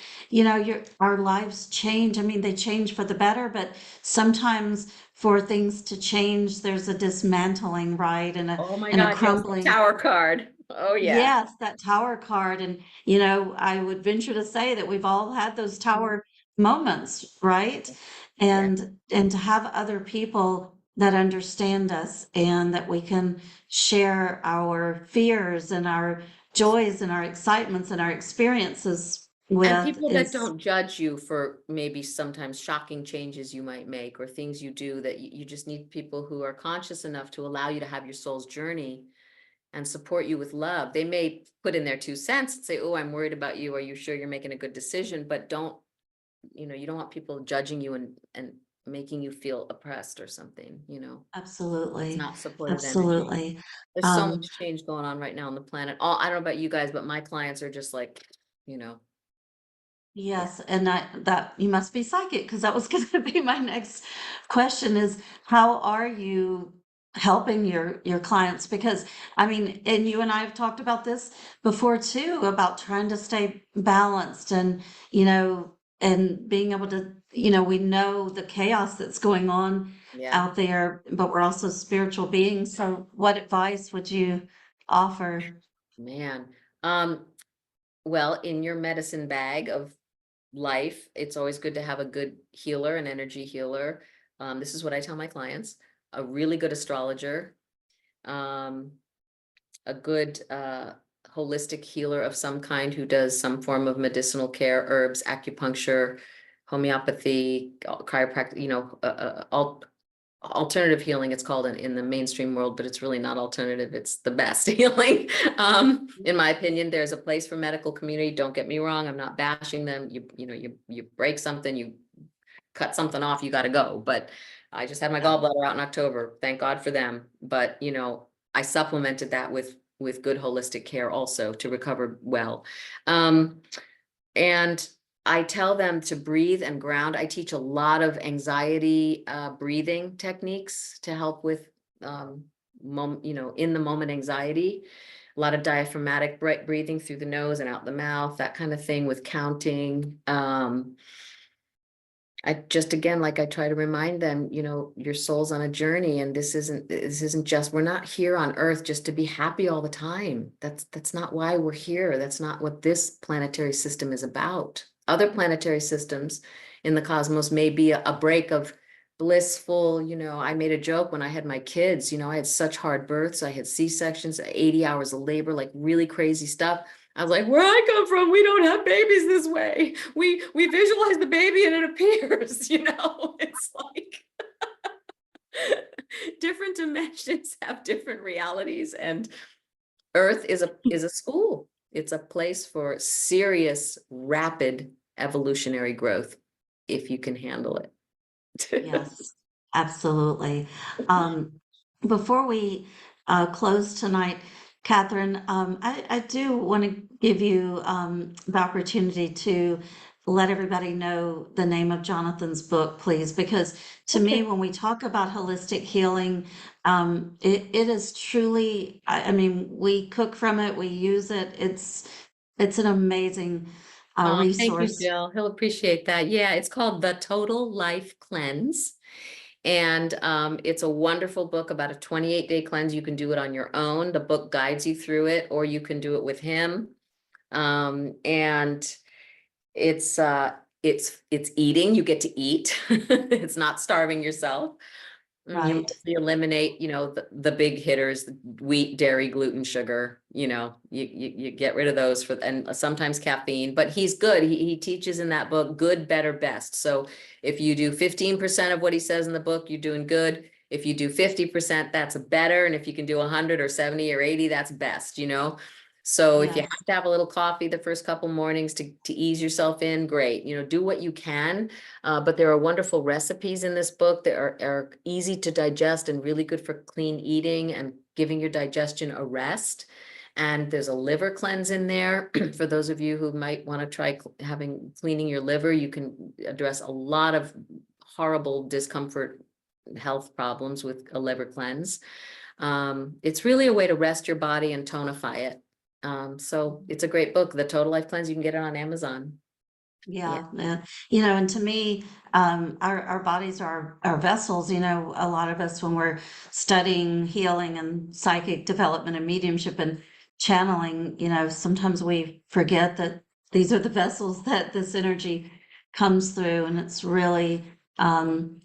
Speaker 2: our lives change. I mean, they change for the better, but sometimes for things to change, there's a dismantling, right? And a
Speaker 1: Oh my
Speaker 2: and a
Speaker 1: God, yes, the
Speaker 2: crumbling.
Speaker 1: tower card. Oh yeah.
Speaker 2: Yes, that tower card. And, I would venture to say that we've all had those tower moments, right?
Speaker 1: Yeah.
Speaker 2: And to have other people that understand us and that we can share our fears and our joys and our excitements and our experiences
Speaker 1: And
Speaker 2: with
Speaker 1: people that
Speaker 2: is
Speaker 1: don't judge you for maybe sometimes shocking changes you might make or things you do, that you just need people who are conscious enough to allow you to have your soul's journey and support you with love. They may put in their 2 cents and say, oh, I'm worried about you. Are you sure you're making a good decision? But you don't want people judging you and making you feel oppressed or something. It's
Speaker 2: absolutely,
Speaker 1: not supportive energy.
Speaker 2: absolutely.
Speaker 1: There's so
Speaker 2: Um,
Speaker 1: much change going on right now on the planet. I don't know about you guys, but my clients are just like, you know, yeah.
Speaker 2: Yes, and that you must be psychic, because that was going to be my next question is how are you helping your clients? Because I mean, and you and I have talked about this before too, about trying to stay balanced and, and being able to, we know the chaos that's going on
Speaker 1: Yeah,
Speaker 2: out there, but we're also spiritual beings. So what advice would you offer?
Speaker 1: man. Um, well, in your medicine bag of life, it's always good to have a good healer, an energy healer. This is what I tell my clients, a really good astrologer, um, a good holistic healer of some kind who does some form of medicinal care, herbs, acupuncture, homeopathy, chiropractic, alternative healing, it's called in the mainstream world, but it's really not alternative. It's the best healing. In my opinion, there's a place for medical community. Don't get me wrong. I'm not bashing them. You break something, you cut something off, you got to go. But I just had my
Speaker 2: Yeah.
Speaker 1: gallbladder out in October. Thank God for them. But I supplemented that with good holistic care also to recover well. And I tell them to breathe and ground. I teach a lot of anxiety breathing techniques to help with in the moment anxiety, a lot of diaphragmatic breathing through the nose and out the mouth, that kind of thing with counting. I just, again, like I try to remind them, your soul's on a journey, and this isn't just, we're not here on earth just to be happy all the time. That's not why we're here. That's not what this planetary system is about. Other planetary systems in the cosmos may be a break of blissful, I made a joke when I had my kids, I had such hard births. I had C-sections, 80 hours of labor, like really crazy stuff. I was like, where I come from, we don't have babies this way. We visualize the baby and it appears, it's like different dimensions have different realities, and Earth is a school. It's a place for serious, rapid evolutionary growth if you can handle it.
Speaker 2: Yes, absolutely. Um, Before we close tonight, Catherine, I do want to give you the opportunity to let everybody know the name of Jonathan's book, please, because to me,
Speaker 1: Okay.
Speaker 2: when we talk about holistic healing, it is truly, I mean, we cook from it, we use it. It's an amazing
Speaker 1: Oh, thank you,
Speaker 2: resource.
Speaker 1: Jill. He'll appreciate that. Yeah, it's called The Total Life Cleanse. And it's a wonderful book about a 28-day cleanse. You can do it on your own. The book guides you through it, or you can do it with him. And it's it's eating. You get to eat. It's not starving yourself. You
Speaker 2: Right.
Speaker 1: mostly eliminate, the big hitters, wheat, dairy, gluten, sugar, you get rid of those and sometimes caffeine, but he's good. He teaches in that book, good, better, best. So if you do 15% of what he says in the book, you're doing good. If you do 50%, that's better. And if you can do 100 or 70 or 80, that's best. So if you
Speaker 2: Yes.
Speaker 1: have to have a little coffee the first couple mornings to ease yourself in, great, do what you can. But there are wonderful recipes in this book that are easy to digest and really good for clean eating and giving your digestion a rest. And there's a liver cleanse in there. For those of you who might want to try cleaning your liver, you can address a lot of horrible discomfort, health problems with a liver cleanse. It's really a way to rest your body and tonify it. So it's a great book, The Total Life Cleanse. You can get it on Amazon. Yeah.
Speaker 2: Yeah, and to me, our bodies are our vessels. A lot of us, when we're studying healing and psychic development and mediumship and channeling, sometimes we forget that these are the vessels that this energy comes through, and it's really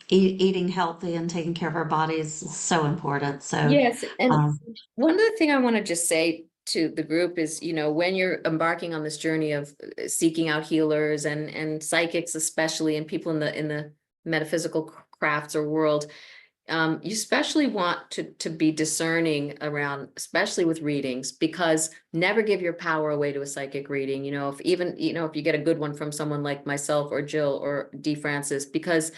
Speaker 2: eating healthy and taking care of our bodies is so important. So,
Speaker 1: Yes, and
Speaker 2: um,
Speaker 1: one other thing I want to just say to the group is, when you're embarking on this journey of seeking out healers and psychics, especially, and people in the metaphysical crafts or world, you especially want to be discerning around, especially with readings, because never give your power away to a psychic reading. If you get a good one from someone like myself or Jill or Dee Francis, because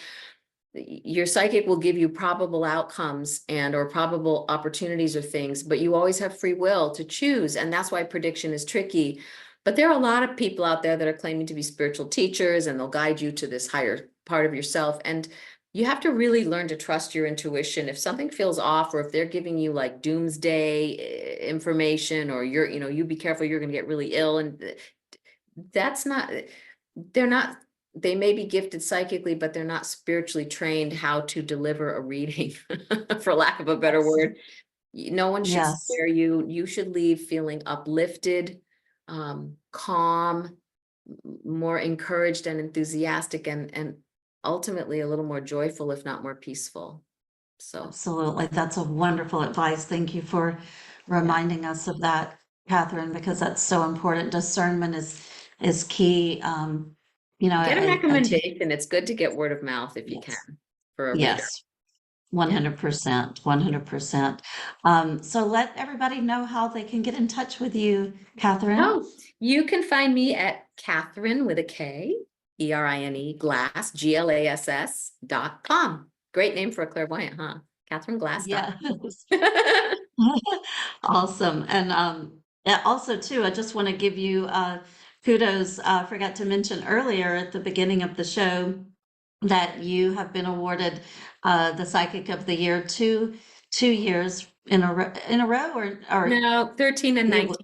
Speaker 1: your psychic will give you probable outcomes or probable opportunities or things, but you always have free will to choose. And that's why prediction is tricky. But there are a lot of people out there that are claiming to be spiritual teachers, and they'll guide you to this higher part of yourself. And you have to really learn to trust your intuition. If something feels off, or if they're giving you like doomsday information, or you be careful, you're going to get really ill. And that's not, they're not, they may be gifted psychically, but they're not spiritually trained how to deliver a reading, for lack of a better
Speaker 2: yes,
Speaker 1: word. No one should
Speaker 2: yes,
Speaker 1: scare you. You should leave feeling uplifted, calm, more encouraged and enthusiastic, and ultimately a little more joyful, if not more peaceful. So,
Speaker 2: absolutely. That's a wonderful advice. Thank you for
Speaker 1: yeah.
Speaker 2: reminding us of that, Catherine, because that's so important. Discernment is key.
Speaker 1: Get a
Speaker 2: I teach.
Speaker 1: recommendation. It's good to get word of mouth if you can,
Speaker 2: Yes,
Speaker 1: for a reader.
Speaker 2: yes,
Speaker 1: Yeah.
Speaker 2: 100%, 100%. So let everybody know how they can get in touch with you, Catherine.
Speaker 1: Oh, you can find me at Katherine with a K, Erine Glass, GLASS.com. Great name for a clairvoyant, huh?
Speaker 2: Yeah.
Speaker 1: KatherineGlass.com.
Speaker 2: Awesome. And yeah, also too, I just want to give you kudos. I forgot to mention earlier at the beginning of the show that you have been awarded the Psychic of the Year 2 years in a row, or
Speaker 1: No, 13 and
Speaker 2: you
Speaker 1: 19.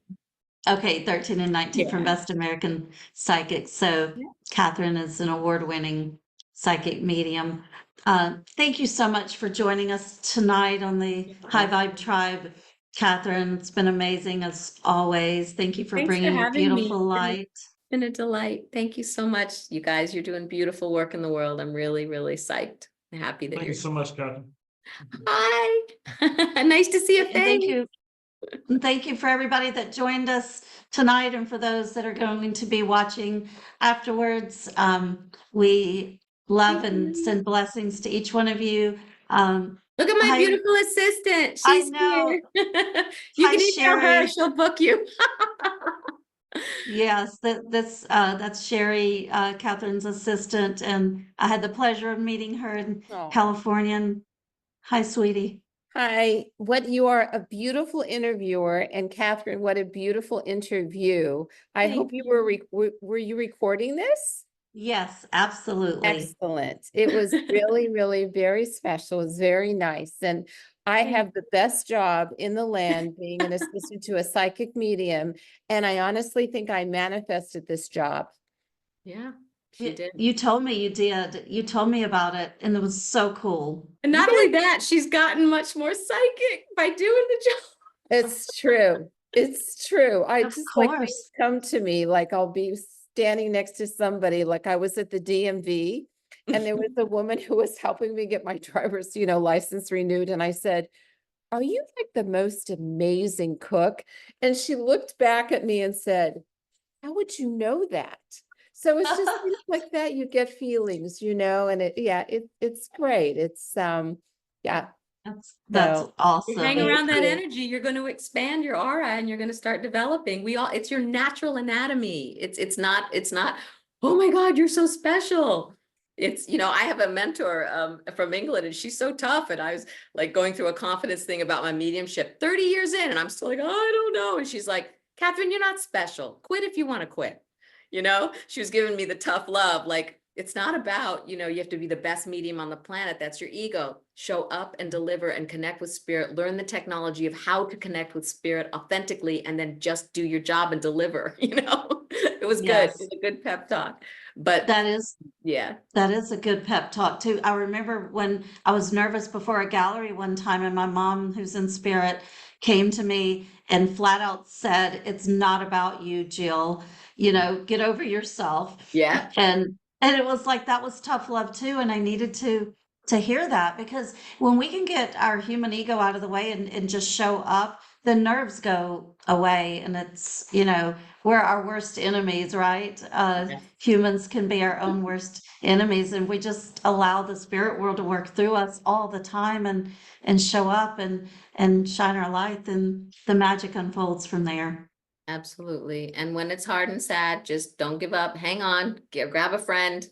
Speaker 2: okay, 13 and 19 from
Speaker 1: Yeah.
Speaker 2: Best American Psychic. So
Speaker 1: Yeah.
Speaker 2: Katherine is an award-winning psychic medium. Thank you so much for joining us tonight on the High Vibe Tribe. Katherine, it's been amazing as always. Thank you for
Speaker 1: Thanks for
Speaker 2: bringing your
Speaker 1: having me.
Speaker 2: beautiful light.
Speaker 1: Been a delight. Thank you so much, you guys. You're doing beautiful work in the world. I'm really, really psyched. I'm happy that
Speaker 3: Thank
Speaker 1: you're.
Speaker 3: you so much, Katherine.
Speaker 1: Hi. Nice to see a
Speaker 2: And thank
Speaker 1: face.
Speaker 2: you. And thank you for everybody that joined us tonight and for those that are going to be watching afterwards. We love
Speaker 1: Thank
Speaker 2: and
Speaker 1: you.
Speaker 2: send blessings to each one of you.
Speaker 1: Look at my
Speaker 2: Hi,
Speaker 1: beautiful assistant.
Speaker 2: I
Speaker 1: She's
Speaker 2: know.
Speaker 1: here. You
Speaker 2: Hi,
Speaker 1: can email her.
Speaker 2: Sherry.
Speaker 1: She'll book you.
Speaker 2: Yes, that's Sherry, Catherine's assistant, and I had the pleasure of meeting her in
Speaker 4: Aw.
Speaker 2: California. And hi, sweetie.
Speaker 4: Hi, what you are a beautiful interviewer, and Katherine, what a beautiful interview. I
Speaker 1: Thank
Speaker 4: hope you were you recording this?
Speaker 2: Yes, absolutely.
Speaker 4: Excellent. It was really, really very special. It was very nice. And I
Speaker 1: Thank
Speaker 4: have the best job in the land being an assistant to a psychic medium. And I honestly think I manifested this job.
Speaker 1: Yeah, she did.
Speaker 2: You told me you did. You told me about it, and it was so cool.
Speaker 1: And not only that, she's gotten much more psychic by doing the job.
Speaker 4: It's true. It's true. I
Speaker 2: Of
Speaker 4: just like things
Speaker 2: course.
Speaker 4: come to me, like I'll be standing next to somebody, like I was at the DMV and there was a woman who was helping me get my driver's, license renewed. And I said, "Are you like the most amazing cook?" And she looked back at me and said, "How would you know that?" So it's just things like that. You get feelings, and it's great. Yeah.
Speaker 2: That's
Speaker 4: So
Speaker 1: You
Speaker 2: awesome.
Speaker 1: hang
Speaker 4: thank
Speaker 1: around that
Speaker 4: you.
Speaker 1: energy, you're going to expand your aura and you're going to start developing. It's your natural anatomy. It's not, oh my God, you're so special. I have a mentor from England and she's so tough. And I was like going through a confidence thing about my mediumship 30 years in. And I'm still like, oh, I don't know. And she's like, "Katherine, you're not special. Quit if you want to quit." She was giving me the tough love. Like, it's not about, you have to be the best medium on the planet. That's your ego. Show up and deliver and connect with spirit. Learn the technology of how to connect with spirit authentically, and then just do your job and deliver. It was good. It
Speaker 2: Yes,
Speaker 1: was a good pep talk. But
Speaker 2: that is
Speaker 1: yeah,
Speaker 2: that is a good pep talk too. I remember when I was nervous before a gallery one time, and my mom, who's in spirit, came to me and flat out said, "It's not about you, Jill. Get over yourself."
Speaker 1: yeah,
Speaker 2: And it was like that was tough love too, and I needed to hear that, because when we can get our human ego out of the way and just show up, the nerves go away, and it's we're our worst enemies, right?
Speaker 1: yes,
Speaker 2: Humans can be our own worst enemies, and we just allow the spirit world to work through us all the time and show up and shine our light, and the magic unfolds from there.
Speaker 1: absolutely. And when it's hard and sad, just don't give up. Hang on. Grab a friend,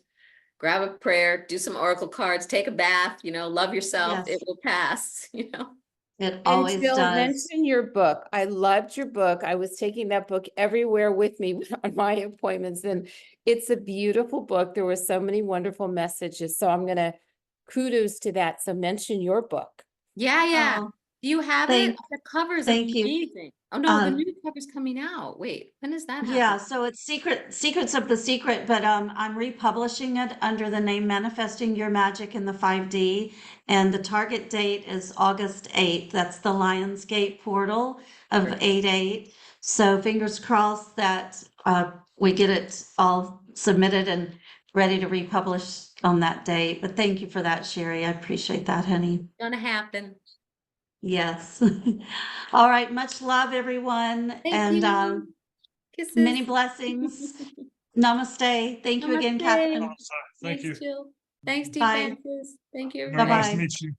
Speaker 1: grab a prayer, do some oracle cards, take a bath. Love yourself. It
Speaker 2: Yes,
Speaker 1: will pass.
Speaker 2: it
Speaker 4: And
Speaker 2: always
Speaker 4: Jill,
Speaker 2: does.
Speaker 4: mention your book. I loved your book. I was taking that book everywhere with me on my appointments, and it's a beautiful book. There were so many wonderful messages. So I'm gonna kudos to that. So mention your book.
Speaker 1: Yeah, yeah.
Speaker 2: Oh,
Speaker 1: Do you have it?
Speaker 2: thank
Speaker 1: The cover is
Speaker 2: thank you.
Speaker 1: amazing. Oh no, the
Speaker 2: Um,
Speaker 1: new cover's coming out. Wait, when does that
Speaker 2: Yeah,
Speaker 1: happen?
Speaker 2: so it's Secrets of the Secret, but I'm republishing it under the name Manifesting Your Magic in the 5D, and the target date is August 8th. That's the Lionsgate portal of
Speaker 1: Great.
Speaker 2: 8/8. So fingers crossed that we get it all submitted and ready to republish on that date. But thank you for that, Sherry. I appreciate that, honey.
Speaker 1: Gonna happen.
Speaker 2: Yes. All right, much love, everyone,
Speaker 1: Thank
Speaker 2: and
Speaker 1: you.
Speaker 2: many
Speaker 1: Kisses.
Speaker 2: blessings. Namaste. Thank you again,
Speaker 1: Namaste.
Speaker 2: Katherine.
Speaker 3: Thank
Speaker 1: Thanks,
Speaker 3: you.
Speaker 1: Jill. Thanks, Deep
Speaker 2: Bye.
Speaker 1: Francis. Thank you,
Speaker 3: Very
Speaker 1: everybody.
Speaker 3: nice to
Speaker 2: Bye-bye.
Speaker 3: meet you.